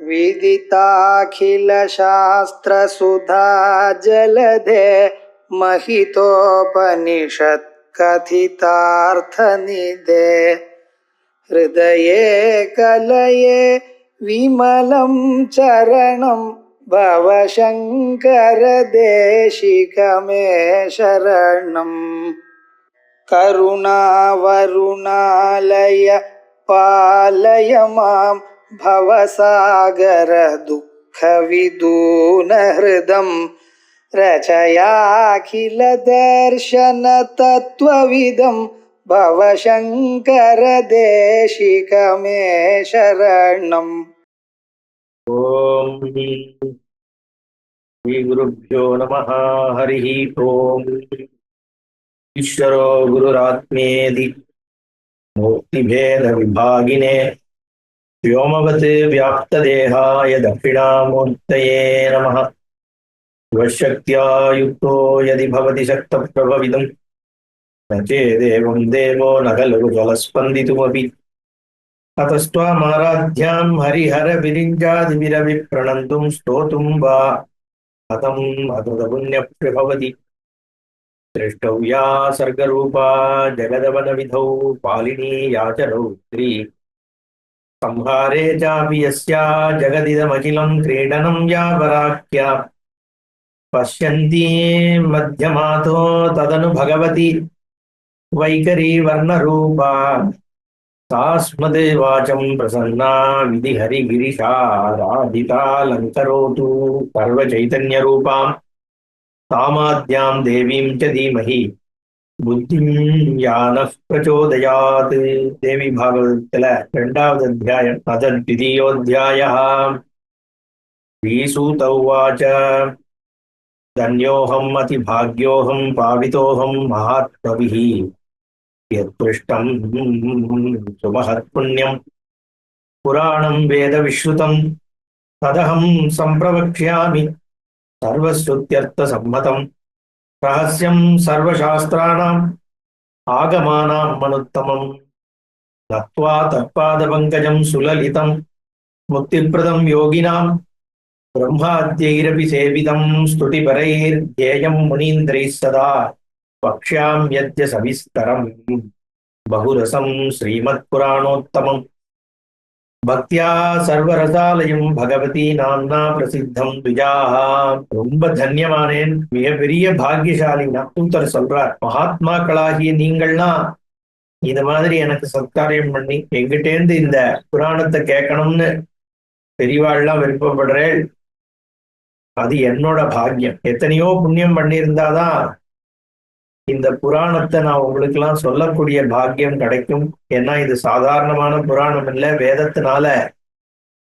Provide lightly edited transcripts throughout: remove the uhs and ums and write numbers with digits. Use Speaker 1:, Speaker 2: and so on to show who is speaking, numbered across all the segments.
Speaker 1: विदिताखिलशास्त्रसुधा जलधे महितोपनिषत् कथितार्थनिधे हृदये कलये विमलं चरणं भवशङ्कर देशिकमे शरणम्। करुणावरुणालय पालय मां भवसागर दुःखविदूनहृदं रचयाखिल दर्शन तत्त्वविदं भवशङ्कर देशिकमे शरणम्।
Speaker 2: ओम श्री गुरुभ्यो नमः। हरिः ओम। ईश्वरो गुरुरात्मेति मूर्तिभेद विभागिने व्योमवत् व्याप्तदेहाय दक्षिणामूर्तये नमः। शिवशक्त्या युक्तो यदि भवति शक्तप्रभविदं न चेदेवं देवो न खलु जलस्पन्दितुमपि। अतस्त्वामाराध्यां हरिहरविरिञ्जादिविरविप्रणन्तुं स्तोतुं वा हतम् अतुतपुण्यभवति। दृष्टव्या सर्गरूपा जगदवनविधौ पालिनी या च रौद्री संहारे चापि यस्या जगदिदमखिलं क्रीडनं या वराख्या पश्यन्ती मध्यमातो तदनु भगवती वैखरी वर्णरूपा तास्मदे वाचं प्रसन्ना विधिहरिगिरिशाराधितालङ्करोतु सर्वचैतन्यरूपां तामाद्यां देवीं च धीमहि बुद्धिं यानः प्रचोदयात्। देवी भागवतத்தில் 2வது அத்தியாயம் அதன் द्वितीयोऽध्यायः। श्रीसूत उवाच धन्योऽहम् अतिभाग्योऽहं पावितोऽहं महात्मभिः यत्पृष्टं सुमहत्पुण्यं पुराणं वेदविश्रुतं तदहं सम्प्रवक्ष्यामि सर्वश्रुत्यर्थसम्मतं रहस्यं सर्वशास्त्राणाम् आगमानां मनुत्तमं नत्वा तत्पादपङ्कजं सुललितं मुक्तिप्रदं योगिनां ब्रह्माद्यैरपि सेवितं स्तुतिपरैर्ध्येयं मुनीन्द्रैः सदा वक्ष्याम्यद्य सविस्तरं बहुरसं श्रीमत्पुराणोत्तमम्। பக்தியா சர்வரசாலயம் பகவதி நாம்னா பிரசித்தம் துஜாஹா. ரொம்ப தன்யமானேன், மிகப்பெரிய பாக்கியசாலினா. தூத்தர் சொல்றார், மகாத்மாக்களாகிய நீங்கள்லாம் இந்த மாதிரி எனக்கு சத்காரியம் பண்ணி எங்கிட்டேந்து இந்த புராணத்தை கேட்கணும்னு பெரியவாள்லாம் விருப்பப்படுறேன். அது என்னோட பாக்கியம். எத்தனையோ புண்ணியம் பண்ணியிருந்தாதான் இந்த புராணத்தை நான் உங்களுக்கு எல்லாம் சொல்லக்கூடிய பாக்கியம் கிடைக்கும். ஏன்னா இது சாதாரணமான புராணம் இல்லை, வேதத்தினால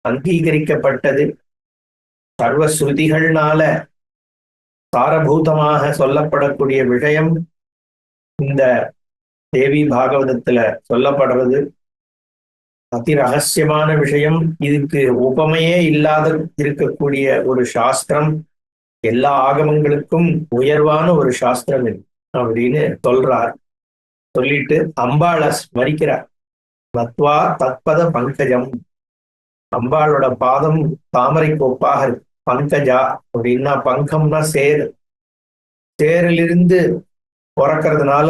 Speaker 2: அங்கீகரிக்கப்பட்டது. சர்வஸ்ருதிகள்னால சாரபூதமாக சொல்லப்படக்கூடிய விஷயம் இந்த தேவி பாகவதத்துல சொல்லப்படுறது. அதி ரகசியமான விஷயம். இதுக்கு உபமையே இல்லாத இருக்கக்கூடிய ஒரு சாஸ்திரம். எல்லா ஆகமங்களுக்கும் உயர்வான ஒரு சாஸ்திரம் இது அப்படின்னு சொல்றார். சொல்லிட்டு அம்பாளை ஸ்மரிக்கிறார். நத்வா தத்பத பங்கஜம். அம்பாளோட பாதம் தாமரை கோப்பாக இருக்கு. பங்கஜா அப்படின்னா பங்கம்னா சேரு. சேரிலிருந்து பிறக்கிறதுனால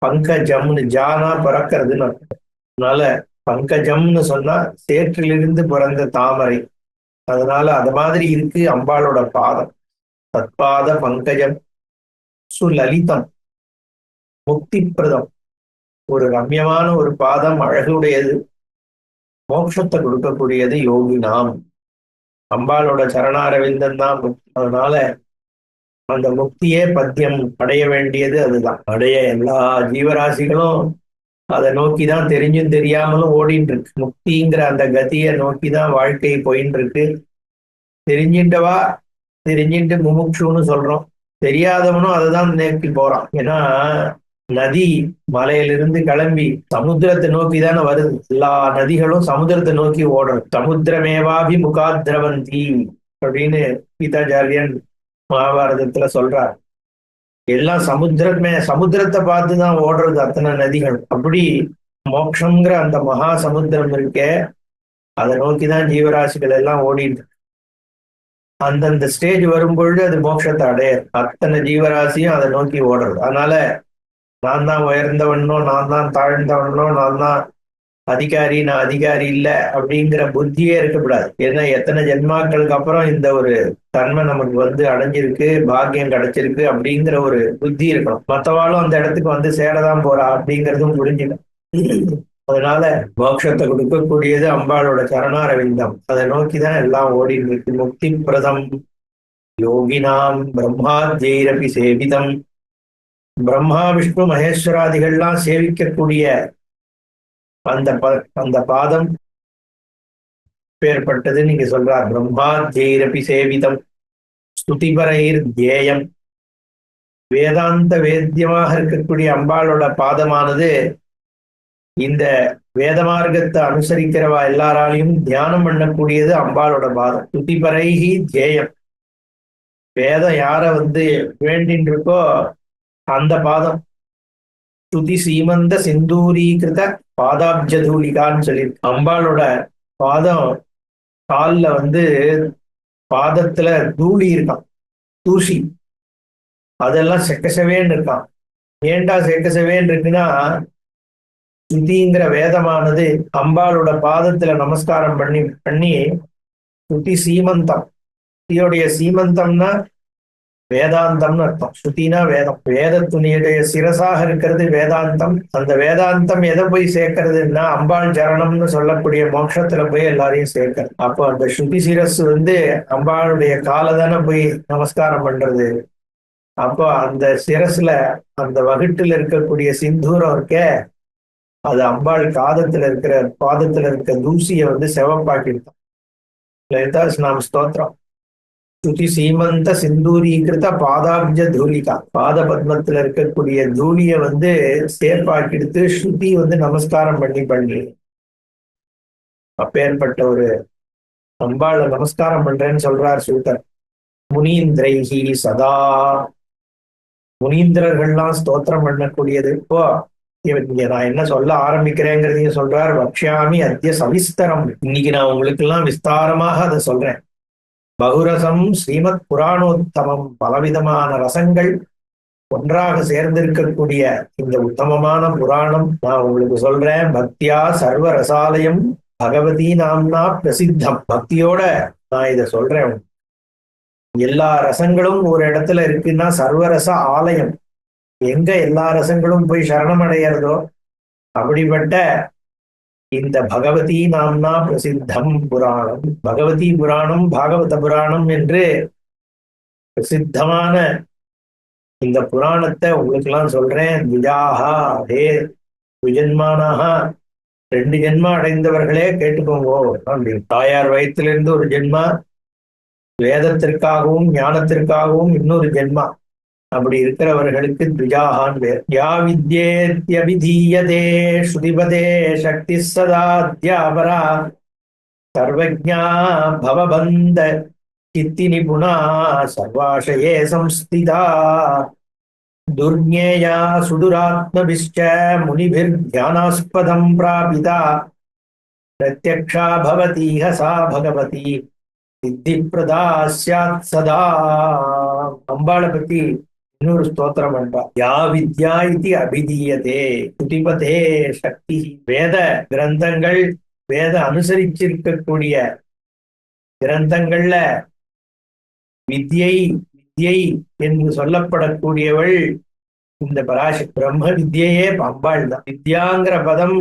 Speaker 2: பங்கஜம்னு, ஜானா பிறக்கிறதுன்னு. அதனால பங்கஜம்னு சொன்னா சேற்றிலிருந்து பிறந்த தாமரை. அதனால அது மாதிரி இருக்கு அம்பாளோட பாதம். தத்பாத பங்கஜம் சுலலிதம், முக்திப்பிரதம். ஒரு ரம்யமான ஒரு பாதம், அழகுடையது, மோட்சத்தை கொடுக்கக்கூடியது. யோகி நாம் அம்பாளோட சரணாரவிந்தன் தான். அதனால அந்த முக்தியே பத்தியம் அடைய வேண்டியது அதுதான். அடைய எல்லா ஜீவராசிகளும் அதை நோக்கிதான் தெரிஞ்சும் தெரியாமலும் ஓடிட்டு இருக்கு. முக்திங்கிற அந்த கதியை நோக்கிதான் வாழ்க்கை போயின்னு இருக்கு. தெரிஞ்சின்றவா தெரிஞ்சிட்டு முமுட்சுன்னு சொல்றோம், தெரியாதவனும் அதுதான் நோக்கி போறான். ஏன்னா நதி மலையிலிருந்து கிளம்பி சமுத்திரத்தை நோக்கி தானே வருது. எல்லா நதிகளும் சமுத்திரத்தை நோக்கி ஓடுறது. சமுத்திரமேவாபி முகாத்ரவந்தி அப்படின்னு கீதாச்சாரியன் மகாபாரதத்துல சொல்றார். எல்லாம் சமுத்திரத்தை பார்த்துதான் ஓடுறது அத்தனை நதிகள். அப்படி மோட்சங்கிற அந்த மகா சமுத்திரம் இருக்கே, அதை நோக்கிதான் ஜீவராசிகள் எல்லாம் ஓடிட்டு இருக்கு. அந்தந்த ஸ்டேஜ் வரும்பொழுது அது மோட்சத்தை அடையாது. அத்தனை ஜீவராசியும் அதை நோக்கி ஓடுறது. அதனால நான் தான் உயர்ந்தவனோ, நான் தான் தாழ்ந்தவனோ, நான் தான் அதிகாரி, நான் அதிகாரி இல்லை அப்படிங்கிற புத்தியே இருக்கக்கூடாது. ஏன்னா எத்தனை ஜென்மாக்களுக்கு அப்புறம் இந்த ஒரு தன்மை நமக்கு வந்து அடைஞ்சிருக்கு, பாக்கியம் கிடைச்சிருக்கு அப்படிங்கிற ஒரு புத்தி இருக்கணும். மற்றவாளும் அந்த இடத்துக்கு வந்து சேரதான் போறா அப்படிங்கிறதும் புரிஞ்சுக்கணும். அதனால மோட்சத்தை கொடுக்கக்கூடியது அம்பாளோட சரணாரவிந்தம். அதை நோக்கிதான் எல்லாம் ஓடிட்டு இருக்கு. முக்தி பிரதம் யோகினாம் பிரம்மாத்யைரபி சேவிதம். பிரம்மா விஷ்ணு மகேஸ்வராதிகள்லாம் சேவிக்கக்கூடிய அந்த பாதம் பேர்பட்டது நீங்க சொல்றார். பிரம்மாத்யைரபி சேவிதம் ஸ்துதிபரைர் தியேயம். வேதாந்த வேத்தியமாக இருக்கக்கூடிய அம்பாளோட பாதமானது இந்த வேத மார்க்கத்தை அனுசரிக்கிறவா எல்லாராலையும் தியானம் பண்ணக்கூடியது அம்பாளோட பாதம். ஸ்துதிபரைஹி தியேயம். வேதம் யார வந்து வேண்டின்னு இருக்கோ அந்த பாதம். ஸ்துதி சீமந்த சிந்தூரீகிருத பாதாப்ஜதூலிகான்னு சொல்லியிருக்கு. அம்பாளோட பாதம் கால்ல வந்து பாதத்துல தூளி இருக்கான், தூசி, அதெல்லாம் செக்கசவேன்னு இருக்கான். ஏண்டா செக்கசவேன்னு இருக்குன்னா, ஸ்ருதிங்கிற வேதமானது அம்பாளோட பாதத்துல நமஸ்காரம் பண்ணி பண்ணி ஸ்ருதி சீமந்தம். ஸ்ருதியோடைய சீமந்தம்னா வேதாந்தம்னு அர்த்தம். ஸ்ருதினா வேதம். வேதத்துணியுடைய சிரசாக இருக்கிறது வேதாந்தம். அந்த வேதாந்தம் எதை போய் சேர்க்கறதுன்னா அம்பாள் சரணம்னு சொல்லக்கூடிய மோட்சத்துல போய் எல்லாரையும் சேர்க்கறது. அப்போ அந்த ஸ்ருதி சிரஸ் வந்து அம்பாளுடைய காலை தானே போய் நமஸ்காரம் பண்றது. அப்போ அந்த சிரஸ்ல அந்த வகுட்டுல இருக்கக்கூடிய சிந்தூரம் இருக்க, அது அம்பாள் பாதத்துல இருக்க தூசியை வந்து செவப்பாக்கிருக்கோம். லலிதா நாம் ஸ்தோத்திரம். ஸ்ருதி சீமந்த சிந்தூரீகிருத பாதாப்ஜ தூலிகா. பாத பத்மத்துல இருக்கக்கூடிய தூளிய வந்து சேர்ப்பாக்கிடுத்து ஸ்ருதி வந்து நமஸ்காரம் பண்ணி அப்பேற்பட்ட ஒரு அம்பாளை நமஸ்காரம் பண்றேன்னு சொல்றார் சூத்தர். முனீந்திரைஹி சதா. முனீந்திரர்கள்லாம் ஸ்தோத்திரம் பண்ணக்கூடியது. இப்போ இங்க நான் என்ன சொல்ல ஆரம்பிக்கிறேங்கிறதையும் சொல்றார். வக்ஷாமி அத்திய சவிஸ்தரம். இன்னைக்கு நான் உங்களுக்கு எல்லாம் விஸ்தாரமாக அதை சொல்றேன். பகுரசம் ஸ்ரீமத் புராணோத்தமம். பலவிதமான ரசங்கள் ஒன்றாக சேர்ந்திருக்கக்கூடிய இந்த உத்தமமான புராணம் நான் உங்களுக்கு சொல்றேன். பக்தியா சர்வ ரசாலயம் பகவதி நாம்னா பிரசித்தம். பக்தியோட நான் இதை சொல்றேன். எல்லா ரசங்களும் ஒரு இடத்துல இருக்குன்னா சர்வரச ஆலயம். எங்க எல்லா ரசங்களும் போய் சரணமடைகிறதோ அப்படிப்பட்ட இந்த பகவதி நாம்னா பிரசித்தம் புராணம். பகவதி புராணம், பாகவத புராணம் என்று பிரசித்தமான இந்த புராணத்தை உங்களுக்கு எல்லாம் சொல்றேன். விஜாஹா ஹே விஜன்மானாக, 2 ஜென்மா அடைந்தவர்களே கேட்டுக்கோங்க அப்படின்னு. தாயார் வயிற்றிலிருந்து ஒரு ஜென்மா, வேதத்திற்காகவும் ஞானத்திற்காகவும் இன்னொரு ஜென்மா. அப்படி இருக்கிறவர்களுக்கு த்விஜாகான் பேர். யா வித்யேத்யபிதீயதே ஸ்ருதிபதே சக்தி சதாத்யாபரா சர்வஜ்ஞா பவபந்த சித்தி நிபுணா சர்வாஷயே சம்ஸ்திதா துர்ஞேயா சுதுராத்மபிஷ்ச முனிபிர் தியானாஸ்பதம் பிராபிதா பிரத்யக்ஷா பவதீஹ சா பகவதி சித்தி பிரதா ஸ்யாத் சதா. அம்பாளை பத்தி இன்னொரு ஸ்தோத்திரம் பண்றா. யா வித்யா இது அபிதீயதே ஸ்ருதிபதே சக்தி. வேத கிரந்தங்கள், வேத அனுசரிச்சிருக்கக்கூடிய கிரந்தங்கள்ல வித்யை என்று சொல்லப்படக்கூடியவள் இந்த பராசக்தி. பிரம்ம வித்யையே அம்பாள் தான். வித்யாங்கிற பதம்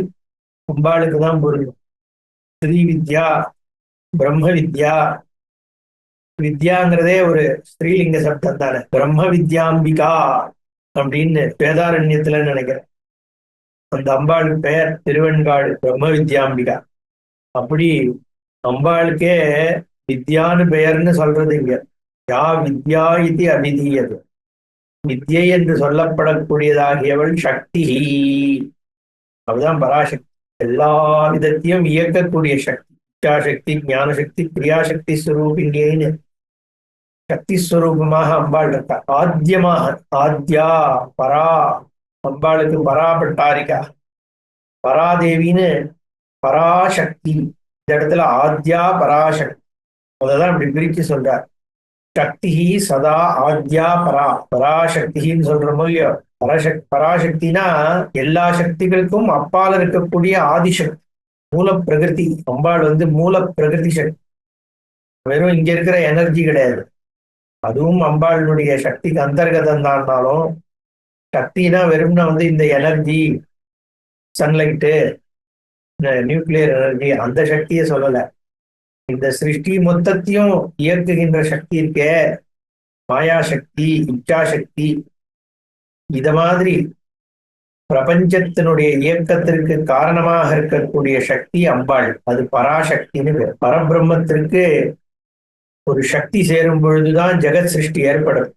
Speaker 2: அம்பாளுக்கு தான் புரியும். ஸ்ரீ வித்யா, பிரம்ம வித்யா. வித்யாங்கிறதே ஒரு ஸ்ரீலிங்க சப்தம் தானே. பிரம்ம வித்யாம்பிகா அப்படின்னு வேதாரண்யத்துல நினைக்கிறேன். அந்த அம்பாளுக்கு பெயர் திருவெண்காடு பிரம்ம வித்யாம்பிகா. அப்படி அம்பாளுக்கே வித்யான்னு பெயர்னு சொல்றது இங்க. யா வித்யா இது அபிதீயது. வித்யை என்று சொல்லப்படக்கூடியதாகியவள் சக்தி. அதுதான் பராசக்தி. எல்லா விதத்தையும் இயக்கக்கூடிய சக்தி. இச்சாசக்தி, ஞானசக்தி, கிரியாசக்தி ஸ்வரூபிணின்னு சக்தி ஸ்வரூபமாக அம்பாள் இருக்கா. ஆத்யமாக, ஆத்யா பரா. அம்பாளுக்கு பராபட்டாரிகா, பராதேவின்னு பராசக்தி இந்த இடத்துல ஆத்யா பராசக்தி அததான் இப்படி பிரிச்சு சொல்றார். சக்தி சதா ஆத்யா பராசக்தின்னு சொல்ற இல்லையோ. பராசக்தினா எல்லா சக்திகளுக்கும் அப்பால் இருக்கக்கூடிய ஆதிசக்தி, மூல பிரகிருதி. அம்பாள் மூல பிரகிருதி சக்தி, வெறும் இங்க இருக்கிற எனர்ஜி கிடையாது. அதுவும் அம்பாளுடைய சக்திக்கு அந்தர்கதம் தான்னாலும், சக்தினா வெறும்னா இந்த எனர்ஜி, சன்லைட்டு, நியூக்ளியர் எனர்ஜி, அந்த சக்தியை சொல்லல. இந்த சிருஷ்டி மொத்தத்தையும் இயக்குகின்ற சக்தி இருக்கே, மாயாசக்தி, இச்சாசக்தி, இத மாதிரி பிரபஞ்சத்தினுடைய இயக்கத்திற்கு காரணமாக இருக்கக்கூடிய சக்தி அம்பாள். அது பராசக்தின்னு பேர். பரபிரம்மத்திற்கு ஒரு சக்தி சேரும் பொழுதுதான் ஜெகத் சிருஷ்டி ஏற்படும்.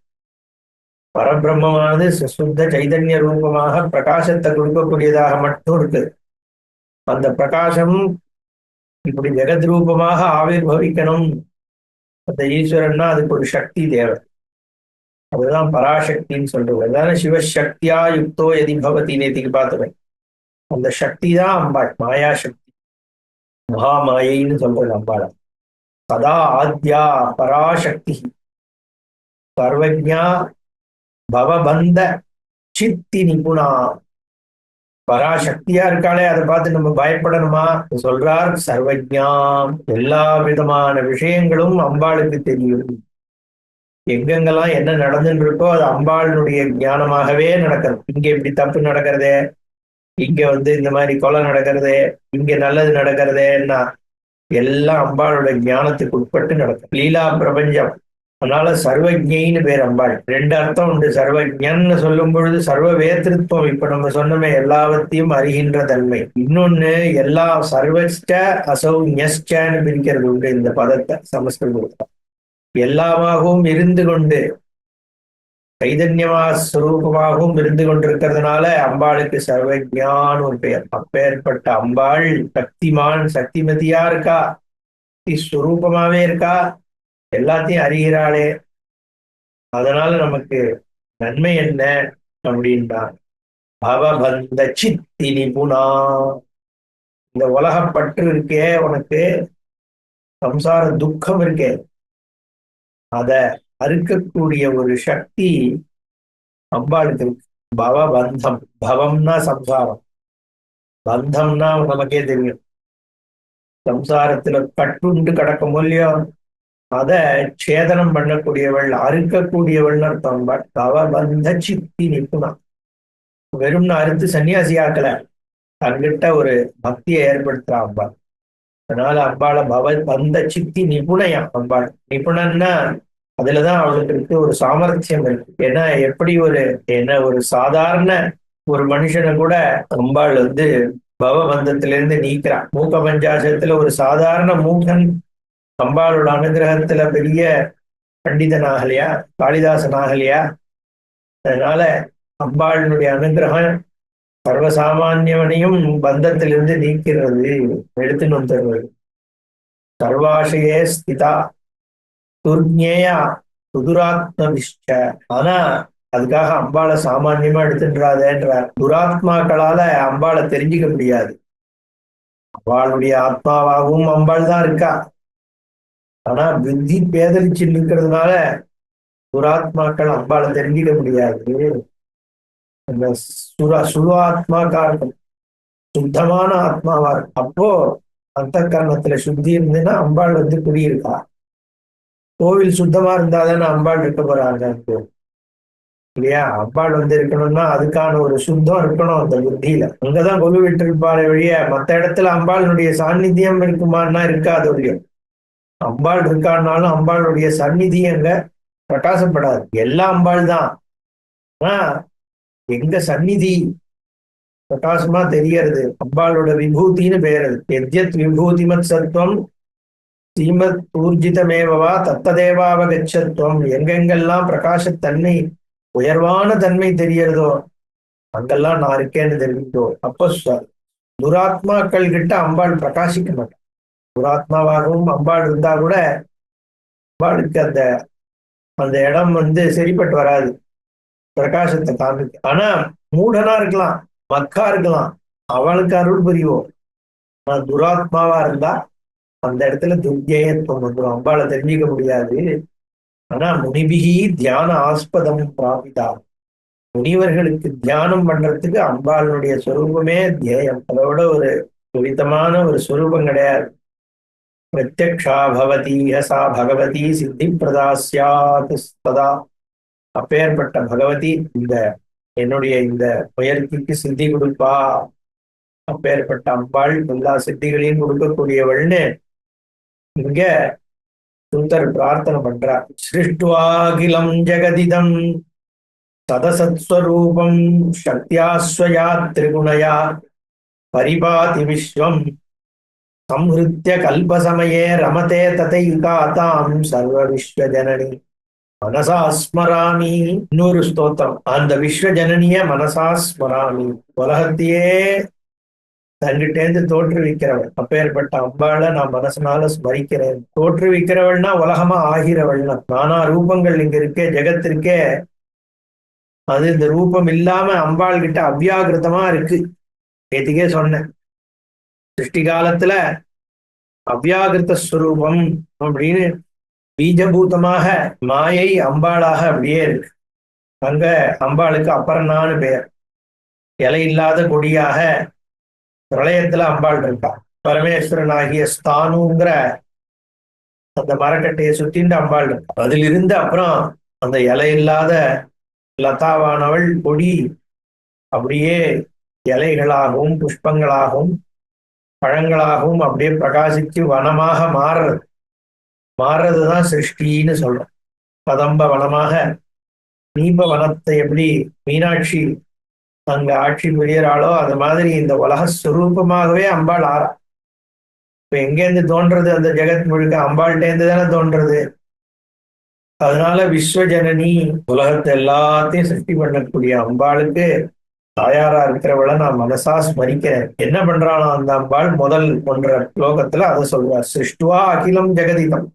Speaker 2: பரபிரம்மமானது சுத்த சைதன்ய ரூபமாக பிரகாசத்தை கொடுக்கக்கூடியதாக மட்டும் இருக்குது. அந்த பிரகாசம் இப்படி ஜெகத் ரூபமாக ஆவிர்வவிக்கணும், அந்த ஈஸ்வரன்னா அதுக்கு ஒரு சக்தி தேவை. அதுதான் பராசக்தின்னு சொல்றது. அதான சிவசக்தியா யுக்தோ எதி பவதி நேத்திக்கு பார்த்துவேன். அந்த சக்தி தான் அம்பாள், மாயாசக்தி, மகாமாயின்னு சொல்றது அம்பாள். சதா ஆத்யா பராசக்தி சர்வஜா பவபந்த சித்தி நிபுணா. பராசக்தியா இருக்காளே, அதை பார்த்து நம்ம பயப்படணுமா? சொல்றார் சர்வஜாம், எல்லா விதமான விஷயங்களும் அம்பாளுக்கு தெரியும். எங்கெங்கெல்லாம் என்ன நடந்துட்டு இருக்கோ அது அம்பாளுடைய ஞானமாகவே நடக்கிறது. இங்க இப்படி தப்பு நடக்கிறதே, இங்க இந்த மாதிரி கொலை நடக்கிறதே, இங்க நல்லது நடக்கிறதேன்னா எல்லாம் அம்பாளோட ஞானத்துக்கு உட்பட்டு நடக்கும். லீலா பிரபஞ்சம். அதனால சர்வஜைன்னு பேர் அம்பாள். ரெண்டு அர்த்தம் உண்டு. சர்வஜன்னு சொல்லும் பொழுது சர்வ வேத்திருத்வம், இப்ப நம்ம சொன்னமே எல்லாவற்றையும் அறிகின்ற தன்மை. இன்னொன்னு எல்லா சர்வஸ்ட அசௌ ஞஸ்டன்னு பிரிக்கிறது உண்டு இந்த பதத்தை சமஸ்கிருதம். எல்லாமாகவும் இருந்து கொண்டு சைதன்யமா ஸ்வரூபமாகவும் இருந்து கொண்டிருக்கிறதுனால அம்பாளுக்கு சர்வஜான்னு ஒரு பெயர். அப்பேற்பட்ட அம்பாள் சக்திமான், சக்திமதியா இருக்கா, ஸ்வரூபமாவே இருக்கா, எல்லாத்தையும் அறிகிறாளே. அதனால நமக்கு நன்மை என்ன அப்படின்னா, பவபந்த சித்தி நிபுணா. இந்த உலகப்பற்று இருக்கே, உனக்கு சம்சார துக்கம் இருக்கே, அத அறுக்கக்கூடிய ஒரு சக்தி அம்பாளுக்கு இருக்கு. பவபந்தம், பவம்னா சம்சாரம், பந்தம்னா நமக்கே தெரியும், சம்சாரத்துல கட்டுண்டு கடக்கும் இல்லையோ, அத சேதனம் பண்ணக்கூடியவள், அறுக்கக்கூடியவள்னு அர்த்தம் அம்பாள். பவபந்த சித்தி நிப்புணா. வெறும்னு அறுத்து சன்னியாசி ஆக்கல, தன்கிட்ட ஒரு பக்தியை ஏற்படுத்துறா அம்பாள். அதனால அம்பாளை பந்த சித்தி நிபுணையா அம்பாள். நிபுணன்னா அதுலதான் அவளுக்கு இருக்கு ஒரு சாமர்த்தியம் இருக்கு. ஏன்னா எப்படி ஒரு சாதாரண ஒரு மனுஷனை கூட அம்பாள் பவபந்தத்திலிருந்து நீக்கிறான். மூக்க பஞ்சாசத்துல ஒரு சாதாரண மூக்கன் அம்பாளோட அனுகிரகத்துல பெரிய பண்டிதன் ஆகலையா, காளிதாசன் ஆகலையா? அதனால அம்பாளினுடைய அனுகிரகம் சர்வசாமானியவனையும் பந்தத்திலிருந்து நீக்கிறது, எடுத்துன்னு வந்துடுறது. சர்வாசையே ஸ்திதா துர்ஞேயா சுதுராத்மவிஷ்ட. ஆனா அதுக்காக அம்பாளை சாமான்யமா எடுத்துன்றாதேன்றார். துராத்மாக்களால அம்பாளை தெரிஞ்சுக்க முடியாது. அம்பாளுடைய ஆத்மாவாகவும் அம்பாள் தான் இருக்கா. ஆனா புத்தி பேதலிச்சு இருக்கிறதுனால துராத்மாக்கள் அம்பாளை தெரிஞ்சுக்க முடியாது. அந்த சுடு ஆத்மாக்கா இருக்கும், சுத்தமான ஆத்மாவா இருக்கும். அப்போ அந்த கரணத்துல சுத்தி இருந்துன்னா அம்பாள் குடியிருக்கா. கோவில் சுத்தமா இருந்தாதானே அம்பாள் இருக்க போறாங்க இல்லையா? அம்பாள் இருக்கணும்னா அதுக்கான ஒரு சுத்தம் இருக்கணும் அந்த புத்தியில. அங்கதான் கொலு விட்டு இருப்பாளே வழிய மற்ற இடத்துல அம்பாளுடைய சாநித்தியம் இருக்குமான்னா இருக்காது. இல்லையோ, அம்பாள் இருக்கான்னாலும் அம்பாளுடைய சந்நிதியம் அங்க பிரகாசப்படாது. எல்லாம் அம்பாள் தான். ஆனா எங்க சந்நிதி பிரகாசமா தெரியறது அம்பாளோட விபூதின்னு பேருது. எத்யத் விபூதிமத் சத்துவம் ஸ்ரீமத் ஊர்ஜிதமேவா தத்ததேவாவகச்சத்துவம். எங்கெங்கெல்லாம் பிரகாசத்தன்மை, உயர்வான தன்மை தெரியறதோ அங்கெல்லாம் நான் இருக்கேன்னு தெரிவித்தோ. அப்போ துராத்மாக்கள் கிட்ட அம்பாள் பிரகாசிக்க மாட்டான். துராத்மாவாகவும் அம்பாள் இருந்தா கூட அம்பாளுக்கு அந்த அந்த இடம் சரிப்பட்டு வராது, பிரகாசத்தை காமிக்க. ஆனா மூடனா இருக்கலாம், மக்கா இருக்கலாம், அவளுக்கு அருள் புரிவோம். ஆனா துராத்மாவா இருந்தா அந்த இடத்துல துர்ஜேயத்துவம் வந்துடும், அம்பாளை தெரிஞ்சிக்க முடியாது. ஆனா முனிபிகி தியான ஆஸ்பதம் பிராபிதா, முனிவர்களுக்கு தியானம் பண்றதுக்கு அம்பாளுடைய சொரூபமே தியேயம், அதோட ஒரு துரிதமான ஒரு சொரூபம் கிடையாது. பிரத்யக்ஷா பவதி யசா பகவதி சித்தி பிரதா சியாத் சதா. அப்பேற்பட்ட பகவதி இந்த என்னுடைய இந்த முயற்சிக்கு சித்தி கொடுப்பா. அப்பேற்பட்ட அம்பாள் எல்லா சித்திகளையும் கொடுக்கக்கூடியவள்னு இங்க சுந்தர் பிரார்த்தனை பண்றார். சிருஷ்டுவாகிலம் ஜெகதிதம் சதசத்ஸ்வரூபம் சக்தியாஸ்வயா திரிகுணயா பரிபாதி விஸ்வம் சம்ஹிருத்ய கல்பசமயே ரமதே ததைகா தாம் சர்வ விஸ்வஜனனி மனசா ஸ்மராமி. இன்னொரு ஸ்தோத்திரம், அந்த விஸ்வஜனனிய மனசா ஸ்மராமி, உலகத்தையே தங்கிட்டேந்து தோற்றுவிக்கிறவள் அப்பேற்பட்ட அம்பாளை நான் மனசனால ஸ்மரிக்கிறேன். தோற்றுவிக்கிறவள்னா உலகமா ஆகிறவள்னா, நானா ரூபங்கள் இங்க இருக்கே ஜெகத்திற்கே, அது இந்த ரூபம் இல்லாம அம்பாள் கிட்ட அவ்யாகிருதமா இருக்கு. நேற்றுக்கே சொன்னேன், சிருஷ்டி காலத்துல அவ்யாகிருத ஸ்வரூபம் அப்படின்னு பீஜபூதமாக மாயை அம்பாளாக அப்படியே இருக்கு. அங்க அம்பாளுக்கு அப்பர்ணான்னு பெயர். இலை இல்லாத கொடியாக பிரளயத்துல அம்பாள் இருக்கா. பரமேஸ்வரன் ஆகிய ஸ்தானுங்கிற அந்த மரக்கட்டையை சுத்திண்டு அம்பாள் இருக்கா. அதில் இருந்து அப்புறம் அந்த இலை இல்லாத லதாவானவள் கொடி அப்படியே இலைகளாகவும் புஷ்பங்களாகவும் பழங்களாகவும் அப்படியே பிரகாசித்து வனமாக மாறுறதுதான் சிருஷ்டின்னு சொல்றோம். கதம்ப வனமாக நீப வனத்தை எப்படி மீனாட்சி அங்க ஆட்சி புரியறாளோ அது மாதிரி இந்த உலக ஸ்வரூபமாகவே அம்பாள் ஆறா. இப்ப எங்கேருந்து தோன்றது? அந்த ஜெகத் முழுக்க அம்பாள்கிட்டேருந்து தானே தோன்றது. அதனால விஸ்வஜனனி, உலகத்தை எல்லாத்தையும் சிருஷ்டி பண்ணக்கூடிய அம்பாளுக்கு தாயாரா இருக்கிறவளை நான் மனசா ஸ்மரிக்கிறேன். என்ன பண்றானோ அந்த அம்பாள் முதல் ஒன்ற ஸ்லோகத்துல அதை சொல்றார். சிருஷ்டுவா அகிலம் ஜெகதிதம்.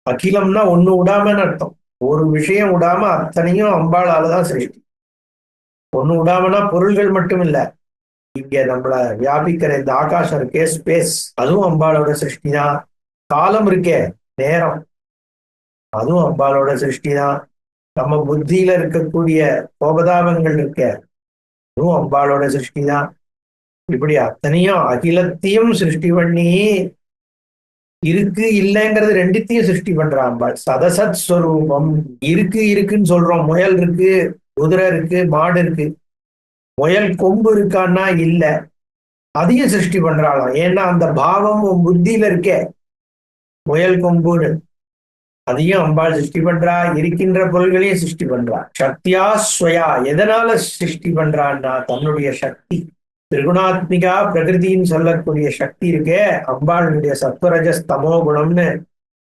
Speaker 2: அகிலம்னா ஒண்ணு விடாமன்னு அர்த்தம். ஒரு விஷயம் விடாம அத்தனையும் அம்பாளாலதான் சிருஷ்டி. ஒண்ணு விடாமனா பொருள்கள் மட்டும் இல்ல, இங்க நம்மள வியாபிக்கிற இந்த ஆகாசம் இருக்கே ஸ்பேஸ், அதுவும் அம்பாளோட சிருஷ்டி தான். காலம் இருக்கே நேரம், அதுவும் அம்பாளோட சிருஷ்டி தான். நம்ம புத்தியில இருக்கக்கூடிய கோபதாபங்கள் இருக்க, அதுவும் அம்பாளோட சிருஷ்டி தான். இப்படி அத்தனையும் அகிலத்தையும் சிருஷ்டி பண்ணி இருக்கு இல்லைங்கிறது ரெண்டுத்தையும் சிருஷ்டி பண்றா அம்பாள். சதசத் ஸ்வரூபம். இருக்குன்னு சொல்றோம். முயல் இருக்கு, குதிரை இருக்கு, மாடு இருக்கு. முயல் கொம்பு இருக்கான்னா இல்ல, அதையும் சிருஷ்டி பண்றாளாம். ஏன்னா அந்த பாவம் உன் புத்தியில இருக்கே, முயல் கொம்புன்னு, அதையும் அம்பாள் சிருஷ்டி பண்றா. இருக்கின்ற பொருள்களையும் சிருஷ்டி பண்றா. சக்தியா ஸ்வயா. எதனால சிருஷ்டி பண்றான்னா தன்னுடைய சக்தி. திரிகுணாத்மிகா பிரகிருதின்னு சொல்லக்கூடிய சக்தி இருக்கே, அம்பாளுடைய சத்வரஜஸ் தமோ குணம்னு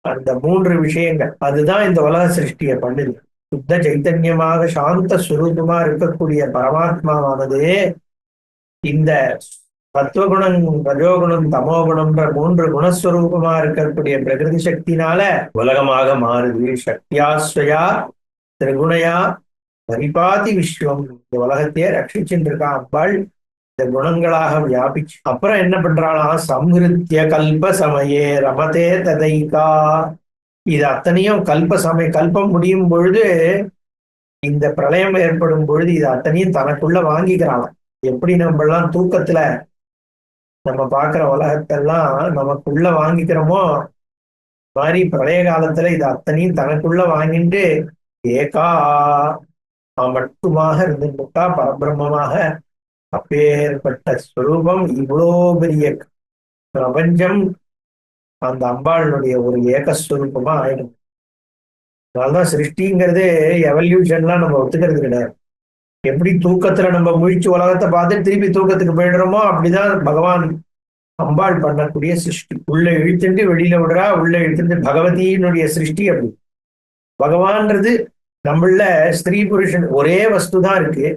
Speaker 2: அந்த மூன்று விஷயங்கள், அதுதான் இந்த உலக சிருஷ்டியை பண்ணுது. சுத்த சைத்தன்யமாக சாந்த சுரூபமா இருக்கக்கூடிய பரமாத்மாவானது இந்த சத்வகுணம் ரஜோகுணம் தமோகுணம்ன்ற மூன்று குணஸ்வரூபமா இருக்கக்கூடிய பிரகிருதி சக்தினால உலகமாக மாறுது. சக்தியாஸ்வயா திரிகுணையா பரிபாதி விஸ்வம். இந்த உலகத்தையே ரட்சிச்சுட்டு இருக்கா அம்பாள் இந்த குணங்களாக வியாபிச்சு. அப்புறம் என்ன பண்றாளா? சம்ஹிருத்திய கல்ப சமயே ரமதே ததைகா. இது அத்தனையும் கல்பம் முடியும் பொழுது, இந்த பிரளயம் ஏற்படும் பொழுது இது அத்தனையும் தனக்குள்ள வாங்கிக்கிறாளாம். எப்படி நம்ம எல்லாம் தூக்கத்துல நம்ம பார்க்கிற உலகத்தெல்லாம் நமக்குள்ள வாங்கிக்கிறோமோ மாதிரி பிரளய காலத்துல இது அத்தனையும் தனக்குள்ள வாங்கிட்டு ஏகா மட்டுமாக இருந்துட்டா பரபிரம்மமாக. அப்பேற்பட்ட ஸ்வரூபம், இவ்வளோ பெரிய பிரபஞ்சம் அந்த அம்பாளுடைய ஒரு ஏகஸ்வரூபமா ஆயிடும். அதனால்தான் சிருஷ்டிங்கிறது எவல்யூஷன்லாம் நம்ம ஒத்துக்கிறது கிடையாது. எப்படி தூக்கத்துல நம்ம முழிச்சு உலகத்தை பார்த்து திருப்பி தூக்கத்துக்கு போயிடுறோமோ அப்படிதான் பகவான் அம்பாள் பண்ணக்கூடிய சிருஷ்டி. உள்ள இழுத்துட்டு வெளியில விடுறா, உள்ள இழுத்துட்டு பகவதியினுடைய சிருஷ்டி அப்படி. பகவான்றது நம்மள ஸ்திரீ புருஷன் ஒரே வஸ்து தான் இருக்கு.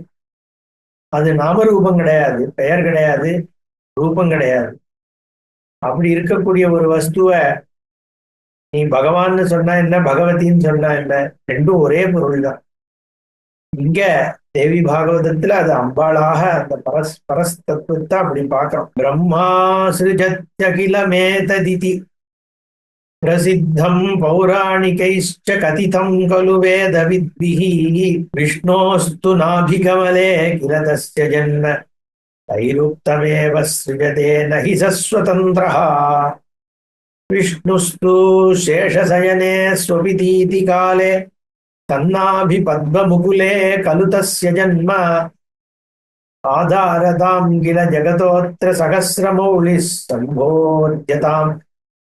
Speaker 2: அது நாமரூபம் கிடையாது, பெயர் கிடையாது, ரூபம் கிடையாது. அப்படி இருக்கக்கூடிய ஒரு வஸ்துவ நீ பகவான்னு சொன்னா என்ன, பகவதின்னு சொன்னா என்ன, ரெண்டும் ஒரே பொருள் தான். இங்க தேவி பாகவதத்துல அது அம்பாளாக அந்த பரஸ்தத்துவத்தை அப்படி பார்க்கிறோம். பிரம்மா சிருஜத்யகிலமேததிதி பிரசித்தம் பௌராணிகைश्च கதிதம் கலு வேதவித்பிः விஷ்ணோஸ்து நாபிகமலே கில தஸ்ய ஜன்ம தைருக்தமேவ ஸ்ருஜதே நஹி சஸ்வதந்திரः விஷ்ணுஸ்து சேஷசயனே ஸ்வபிதீதி காலே தன்னாபி பத்மமுகுலே கலு தஸ்ய ஜன்ம ஆதாரதாம் கில ஜகதோத்ர சகஸ்ரமௌலிः சம்போத்யதாம்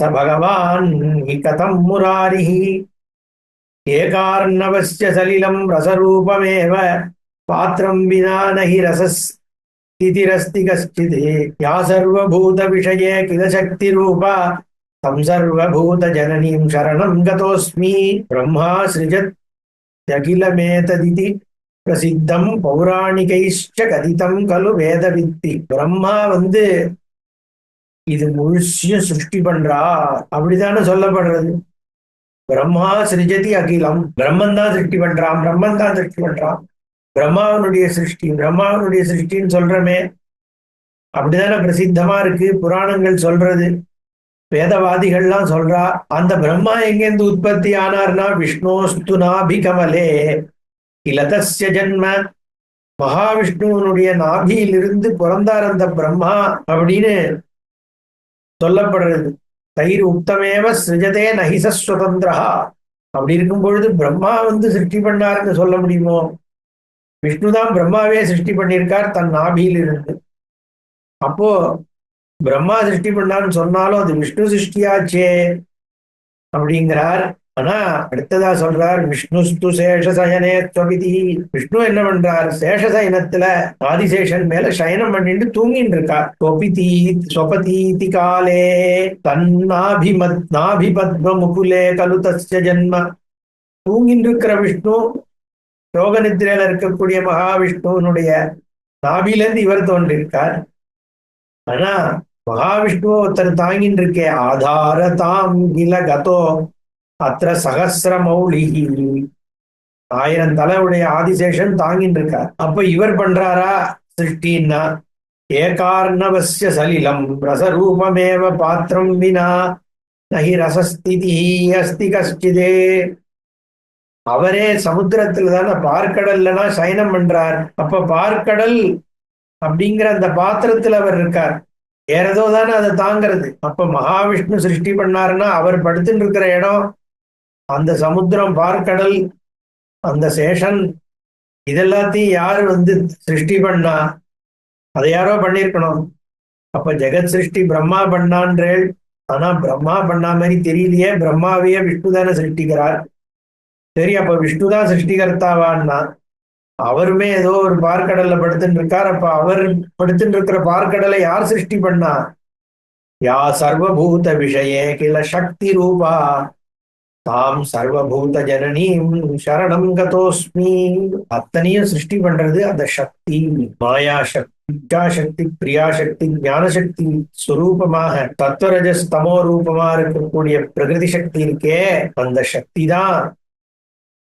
Speaker 2: स भगवान् हि कथं मुरारिः एकार्णवस्य सलिलं रसरूपमेव पात्रं विना न हि रसस्थितिरस्ति कश्चित् या सर्वभूतविषये किल शक्तिरूपा तं सर्वभूतजननीं शरणं गतोऽस्मि ब्रह्मा सृजत्यखिलमेतदिति प्रसिद्धं पौराणिकैश्च कथितं खलु वेदवित्ति ब्रह्मा இது முழுசியும் சிருஷ்டி பண்றா அப்படித்தானே சொல்லப்படுறது. பிரம்மா சிருஜதி அகிலம், பிரம்மன் தான் சிருஷ்டி பண்றான், பிரம்மன் தான் சிருஷ்டி பண்றான். பிரம்மாவனுடைய சிருஷ்டின்னு சொல்றமே, அப்படித்தானே பிரசித்தமா இருக்கு, புராணங்கள் சொல்றது, வேதவாதிகள்லாம் சொல்றா. அந்த பிரம்மா எங்கேருந்து உற்பத்தி ஆனார்னா விஷ்ணோஸ்து நாபிகமலே கிலதஸ்ய ஜன்ம, மகாவிஷ்ணுவனுடைய நாபியிலிருந்து பிறந்தார் அந்த பிரம்மா அப்படின்னு சொல்லப்படுறது. தயிர் உக்தமேவ சிருஜதே நஹி சஸ்வதந்திரஹா. அப்படி இருக்கும் பொழுது பிரம்மா சிருஷ்டி பண்ணாருன்னு சொல்ல முடியுமோ? விஷ்ணுதான் பிரம்மாவே சிருஷ்டி பண்ணியிருக்கார் தன் நாபியில் இருந்து. அப்போ பிரம்மா சிருஷ்டி பண்ணாருன்னு சொன்னாலும் அது விஷ்ணு சிருஷ்டியாச்சே அப்படிங்கிறார். ஆனா அடுத்ததா சொல்றார் விஷ்ணுஸ்து சேஷசயனே த்வபிதி. விஷ்ணு என்ன பண்றார்? சேஷசயனத்துல ஆதிசேஷன் மேல சயனம் பண்ணிட்டு தூங்கிட்டு இருக்கார். ஸ்வபதீதி காலே தன்னாபி பத்ம முகுலே கலு தஸ்ய ஜன்ம. தூங்கிட்டு இருக்கிற விஷ்ணு, யோக நித்திரையில இருக்கக்கூடிய மகாவிஷ்ணுவனுடைய நாபிலிருந்து இவர் தோன்றிருக்கார். ஆனா மகாவிஷ்ணுவ ஒருத்தர் தாங்கிட்டு இருக்கே, ஆதார தாம் கில கதோ அத்திர சகசிரமௌலிஹி. 1000 தலையுடைய ஆதிசேஷன் தாங்கிட்டு இருக்கார். அப்ப இவர் பண்றாரா சிருஷ்டின்னா? ஏகார்ணவஸ்ய சலிலம் ரசரூபமேவ பாத்திரம் வினா நஹி ரசஸ்திதி அஸ்தி கஷ்டிதே. அவரே சமுத்திரத்துல தானே, பார்க்கடல்லனா சயனம் பண்றார். அப்ப பார்க்கடல் அப்படிங்கிற அந்த பாத்திரத்துல அவர் இருக்கார், ஏறதோ தானே அதை தாங்கிறது. அப்ப மகாவிஷ்ணு சிருஷ்டி பண்ணாருன்னா அவர் படுத்துட்டு இருக்கிற இடம் அந்த சமுத்திரம், பார்க்கடல், அந்த சேஷன், இதெல்லாத்தையும் யாரு சிருஷ்டி பண்ணா? அதை யாரோ பண்ணிருக்கணும். அப்ப ஜெகத் சிருஷ்டி பிரம்மா பண்ணான்றேள். ஆனா பிரம்மா பண்ணா மாதிரி தெரியலையே, பிரம்மாவையே விஷ்ணு தானே சிருஷ்டிக்கிறார். சரி, அப்ப விஷ்ணுதான் சிருஷ்டிகர்த்தாவான்னா அவருமே ஏதோ ஒரு பார்க்கடல்ல படுத்துட்டு இருக்கார். அப்ப அவர் படுத்துட்டு இருக்கிற பார்க்கடலை யார் சிருஷ்டி பண்ணா? யா சர்வபூத விஷயே கில சக்தி ரூபா தாம் சர்வபூத ஜனனீம் சரணம் கதோஸ்மி. அத்தனையும் சிருஷ்டி பண்றது அந்த சக்தி, மாயா சக்தி, இச்சாசக்தி, பிரியாசக்தி, ஞானசக்தி ஸ்வரூபமாக தத்துவரஜஸ் தமோ ரூபமா இருக்கக்கூடிய பிரகிருதி சக்தி இருக்கே, அந்த சக்தி தான்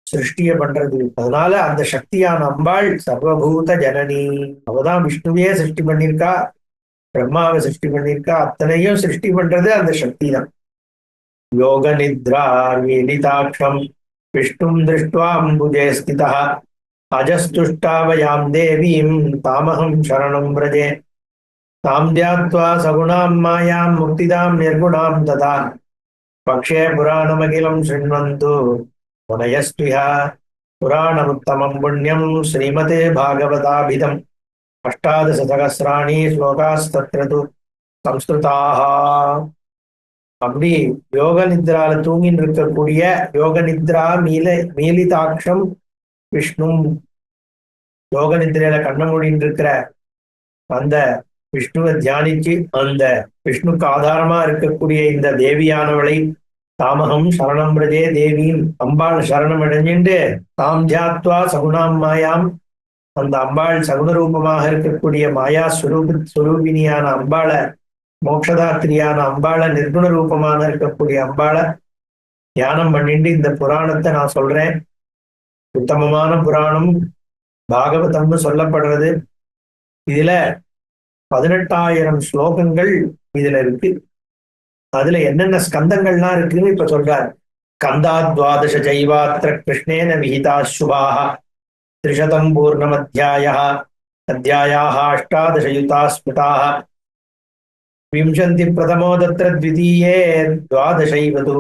Speaker 2: சிருஷ்டிய பண்றது. அதனால அந்த சக்தியான அம்பாள் சர்வபூத ஜனனி. அவதான் விஷ்ணுவையே சிருஷ்டி பண்ணியிருக்கா, பிரம்மாவை சிருஷ்டி பண்ணியிருக்கா. அத்தனையும் சிருஷ்டி பண்றது அந்த சக்தி தான். யோக நித்ரா மீலிதாட்சம் விஷ்ணும் திருஷ்டுவா அம்புஜே ஸ்திதः அஜஸ்துஷ்டாவயாம் தேவீம் தாமகம் சரணம் பிரஜே தாம் தியாத்வா சகுணாம் மாயாம் முக்திதாம் நிர்குணாம் ததா பக்ஷே புராணமகிலம் ஸ்ருண்வந்து முனயஸ்துயா. புராணமுத்தமம் புண்ணியம் ஸ்ரீமதே பாகவதாபிதம். 18 சகஸ்ராணி ஸ்லோகாஸ்தத்ர து சம்ஸ்கிருதாக. அப்படி யோக நித்ரால தூங்கின்னு இருக்கக்கூடிய யோக நித்ரா மீலிதாட்சம் விஷ்ணு, யோக நித்ரையில கண்ண மூடின்னு இருக்கிற அந்த விஷ்ணுவை தியானிச்சு அந்த விஷ்ணுக்கு ஆதாரமா இருக்கக்கூடிய இந்த தேவியானவளை தாமகம் சரணம் பிரஜே தேவியும் அம்பாள் சரணம் அடைஞ்சுண்டு தாம் தியாத்வா சகுணாம் மாயாம், அந்த அம்பாள் சகுண ரூபமாக இருக்கக்கூடிய மாயா ஸ்வரூபினியான அம்பாளை, மோட்சதாத்திரியான அம்பாளை, நிர்குண ரூபமான இருக்கக்கூடிய அம்பாளை தியானம் பண்ணிட்டு இந்த புராணத்தை நான் சொல்றேன். உத்தமமான புராணம், பாகவதம்னு சொல்லப்படுறது. இதுல 18,000 ஸ்லோகங்கள் இதுல இருக்கு. அதுல என்னென்ன ஸ்கந்தங்கள்லாம் இருக்குன்னு இப்ப சொல்றாரு. ஸ்கந்தா துவாதச ஜைவாத்திர கிருஷ்ணேன விஹிதா சுபாஹ திரிசதம் பூர்ணமத்தியாயः அத்தியாயாः அஷ்டாதசயுதா ஸ்மிருதாः விம்சந்தி பிரதமோ தத்ர த்விதீயே द्वादशैव तु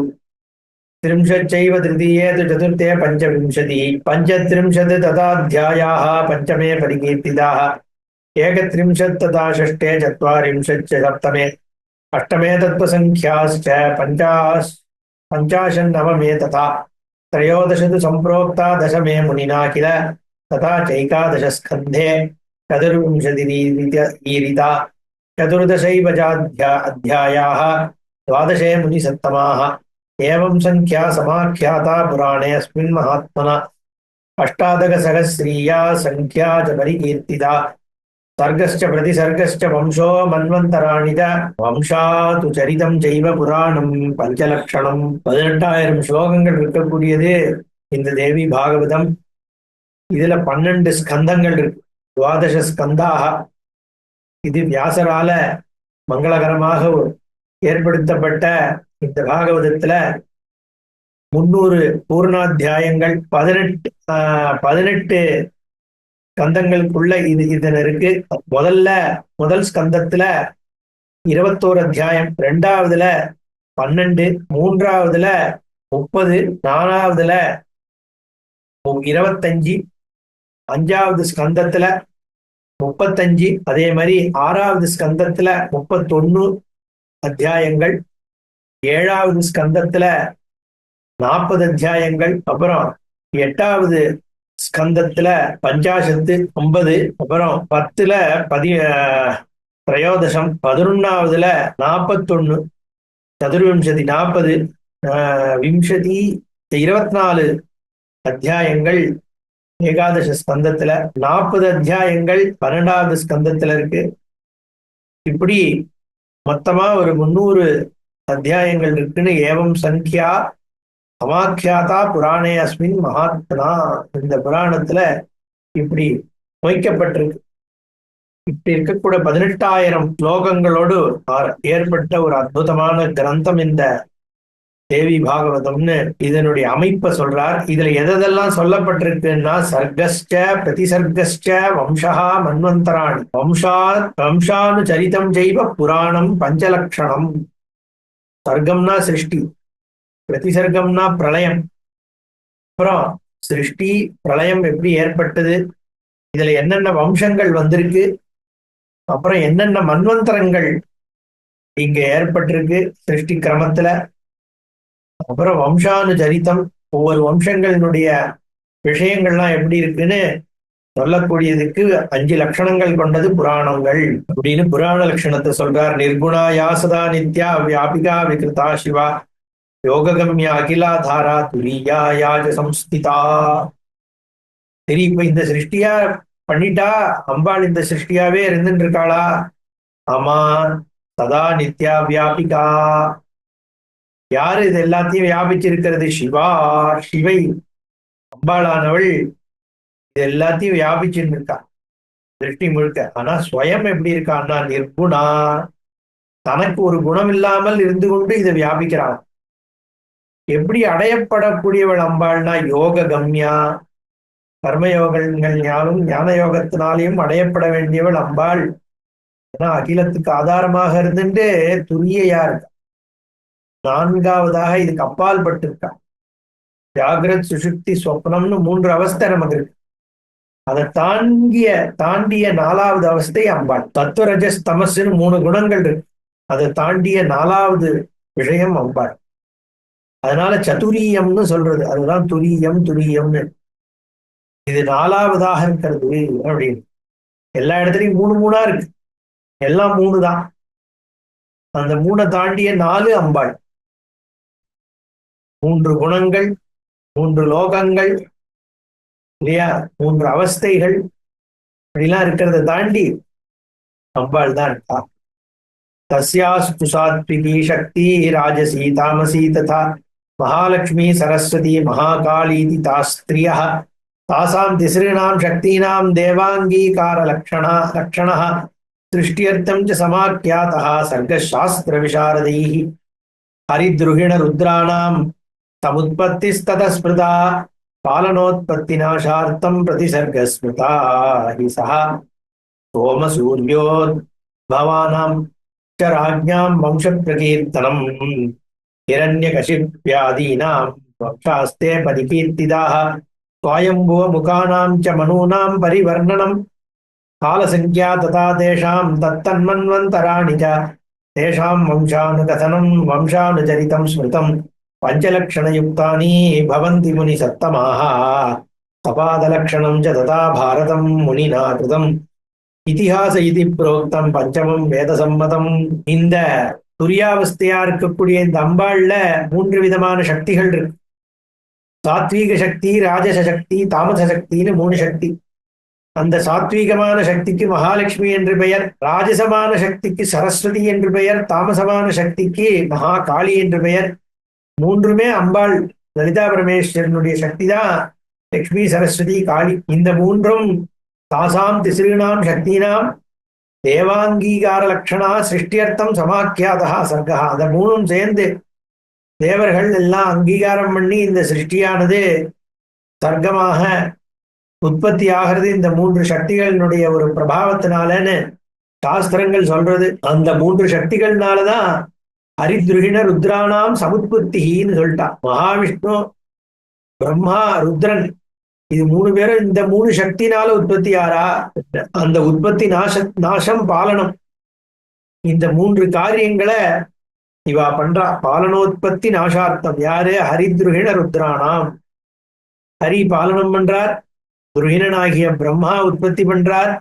Speaker 2: त्रिंशच्चैव तृतीये तु चतुर्थे पञ्चविंशतिः पञ्चत्रिंशत् तथाध्यायाः पञ्चमे परिकीर्तिताः एकत्रिंशत् तथा षष्ठे चत्वारिंशच्च सप्तमे अष्टमे तत्त्वसङ्ख्याश्च पञ्चाशन्नवमे तथा त्रयोदश तु सम्प्रोक्ता दशमे मुनिना किल तथा चैकादशस्कन्धे चतुर्विंशतिरीरिता चतुर्दशैव अध्यायाः द्वादशे मुनिसत्तमाः एवं संख्या समाख्याता पुराणे अस्मिन् महात्मना अष्टादशसहस्रीया संख्या च परिकीर्तिता सर्गश्च प्रतिसर्गश्च वंशो मन्वन्तराणि च वंशातु चरितं चैव पुराणं पञ्चलक्षणं 18,000 ஸ்லோகங்கள் இருக்கக்கூடியது இந்த தேவி பாகவதம். இதுல 12 ஸ்கந்தங்கள் இருக்கு. துவாதச ஸ்கந்தாக. இது வியாசரால மங்களகரமாக ஏற்படுத்தப்பட்ட இந்த பாகவதத்துல 300 பூர்ணாத்தியாயங்கள் 18 ஸ்கந்தங்களுக்குள்ள இதன் இருக்கு. முதல் ஸ்கந்தத்துல 21 அத்தியாயம், 2வதுல 12, 3வதுல 30, 4வதுல 25, 5வது ஸ்கந்தத்துல 35, அதே மாதிரி 6வது ஸ்கந்தத்துல 31 அத்தியாயங்கள், 7வது ஸ்கந்தத்துல 40 அத்தியாயங்கள், அப்புறம் 8வது ஸ்கந்தத்துல 50, அப்புறம் 10ல திரையோதசம், 11வதுல 41, சதுர்விம்சதி 40, விம்சதி 24 அத்தியாயங்கள் ஏகாதச ஸ்கந்தத்துல, 40 அத்தியாயங்கள் 12வது ஸ்கந்தத்துல இருக்கு. இப்படி மொத்தமா ஒரு 300 அத்தியாயங்கள் இருக்குன்னு ஏவம் சங்கியா சமாக்கியாதா புராணே அஸ்மின் மகாத்மனா, இந்த புராணத்துல இப்படி வைக்கப்பட்டிருக்கு. இப்படி இருக்கக்கூடிய 18,000 ஸ்லோகங்களோடு ஏற்பட்ட ஒரு அற்புதமான கிரந்தம் இந்த தேவி பாகவதம்னு இதனுடைய அமைப்பை சொல்றார். இதுல எதெல்லாம் சொல்லப்பட்டிருக்குன்னா, சர்க்கஸ்ச பிரதிசர்க்கஸ்ச வம்சா மன்வந்தராணி வம்சானு சரிதம் ஜெய்வ புராணம் பஞ்சலக்ஷணம். சர்க்கம்னா சிருஷ்டி, பிரதிசர்க்கம்னா பிரளயம். அப்புறம் சிருஷ்டி பிரளயம் எப்படி ஏற்பட்டது, இதுல என்னென்ன வம்சங்கள் வந்திருக்கு, அப்புறம் என்னென்ன மன்வந்தரங்கள் இங்க ஏற்பட்டிருக்கு சிருஷ்டி கிரமத்துல, அப்புறம் வம்சானுச்சரித்தம் ஒவ்வொரு வம்சங்களினுடைய விஷயங்கள்லாம் எப்படி இருக்குன்னு சொல்லக்கூடியதுக்கு 5 லட்சணங்கள் கொண்டது புராணங்கள் அப்படின்னு புராண லட்சணத்தை சொல்றார். நிர்குணா யாசதா நித்யா வியாபிகா விகிருதா சிவா யோககம்யா அகிலாதாரா துரியா யாஜ சம்ஸ்திதா. சரி, இப்ப இந்த சிருஷ்டியா பண்ணிட்டா அம்பாள் இந்த சிருஷ்டியாவே இருந்துட்டு இருக்காளா? ஆமா, சதா நித்யா வியாபிகா. யாரு இது எல்லாத்தையும் வியாபிச்சிருக்கிறது? சிவா, சிவை, அம்பாளானவள் இது எல்லாத்தையும் வியாபிச்சுன்னு இருக்கா திருஷ்டி முழுக்க. ஆனா ஸ்வயம் எப்படி இருக்கான்னா நிர்குணா, தனக்கு ஒரு குணம் இல்லாமல் இருந்து கொண்டு இதை வியாபிக்கிறாள். எப்படி அடையப்படக்கூடியவள் அம்பாள்னா யோக கம்யா, கர்மயோகங்கள்னாலும் ஞான யோகத்தினாலையும் அடையப்பட வேண்டியவள் அம்பாள். ஏன்னா அகிலத்துக்கு ஆதாரமாக இருந்துட்டு துரியையா இருக்கா. 4வதாக இதுக்கு அப்பால் பட்டிருக்கா. ஜாகிரத் சுஷுப்தி ஸ்வப்னம்னு 3 அவஸ்தை நமக்கு இருக்கு. அதை தாண்டிய 4வது அவஸ்தை அம்பாள். தத்துவரஜஸ் தமஸ்ன்னு 3 குணங்கள் இருக்கு. அதை தாண்டிய 4வது விஷயம் அம்பாள். அதனால சதுரியம்னு சொல்றது, அதுதான் துரியம்னு. இது 4வதாக இருக்கிறது அப்படின்னு. எல்லா இடத்துலையும் 3 இருக்கு, எல்லாம் 3 தான். அந்த 3 தாண்டிய 4 அம்பாள். 3 குணங்கள், 3 லோகங்கள் இல்லையா, 3 அவஸ்தைகள் அப்படிலாம் இருக்கிறத தாண்டி அம்பாள் தான் இருக்கா. தஸ்யாஸ்து சாத்விகி சக்தி ராஜசி தாமசி ததா மகாலட்சுமி சரஸ்வதி மகாகாளீதி தாஸ்திரியா தாசாம் திஸ்ருணாம் சக்தீனாம் தேவாங்கீகார லக்ஷணः சிருஷ்டியர்த்தம் ச சமாக்யாதः சர்க்கசாஸ்திர விசாரதைः ஹரித்ருஹிண ருத்ராணாம் தமுத்பத்திஸ்தத ஸ்மிருதா பாலனோத்பத்திநாசார்த்தம் பிரதிசர்கஸ்மிருதா ஹி சஹ சோமசூர்யோத்பவானாம் च राज्ञां वंशप्रकीर्तनम् हिरण्यकशिप्यादीनां वक्षास्ते परिकीर्तिताः स्वायम्भुवमुखानां च मनूनां परिवर्णनं कालसंख्या तथा तेषां तत्तन्मन्वन्तराणि च तेषां वंशानुकथनं वंशानुचरितं स्मृतं पञ्चलक्षणयुक्तानि भवन्ति मुनिसत्तमाः सपादलक्षणं च तथा भारतं मुनिना कृतम् இதிகாச இதி புரோக்தம் பஞ்சமம் வேத சம்மதம். இந்த துரியாவஸ்தையா இருக்கக்கூடிய இந்த அம்பாள்ல 3 விதமான சக்திகள் இருக்கு. சாத்வீக சக்தி, ராஜச சக்தி, தாமச சக்தின்னு 3 சக்தி. அந்த சாத்வீகமான சக்திக்கு மகாலட்சுமி என்று பெயர், ராஜசமான சக்திக்கு சரஸ்வதி என்று பெயர், தாமசமான சக்திக்கு மகா காளி என்று பெயர். 3மே அம்பாள் லலிதா பரமேஸ்வரனுடைய சக்தி தான் லட்சுமி, சரஸ்வதி, காளி. இந்த 3ம் தாசாம் திஸ்ருணாம் சக்தீனாம் தேவாங்கீகார லக்ஷணா சிருஷ்டியர்த்தம் சமாக்கியாதா சர்க்கா. அந்த 3ம் சேர்ந்து தேவர்கள் எல்லாம் அங்கீகாரம் பண்ணி இந்த சிருஷ்டியானது சர்க்கமாக உற்பத்தி ஆகிறது இந்த 3 சக்திகளினுடைய ஒரு பிரபாவத்தினாலன்னு சாஸ்திரங்கள் சொல்றது. அந்த 3 சக்திகள்னாலதான் ஹரித்ருஹிண ருத்ராணாம் சமுத்பத்தின்னு சொல்லிட்டா. மகாவிஷ்ணு, பிரம்மா, ருத்ரன் இது 3 பேரும் இந்த 3 சக்தினால உற்பத்தி ஆறா. அந்த உற்பத்தி நாசம் பாலனம் இந்த 3 காரியங்களை இவா பண்றா. பாலனோத்பத்தி நாசார்த்தம் யாரு? ஹரித்ருஹிண ருத்ராணாம். ஹரி பாலனம் பண்றார், துருகிணனாகிய பிரம்மா உற்பத்தி பண்றார்,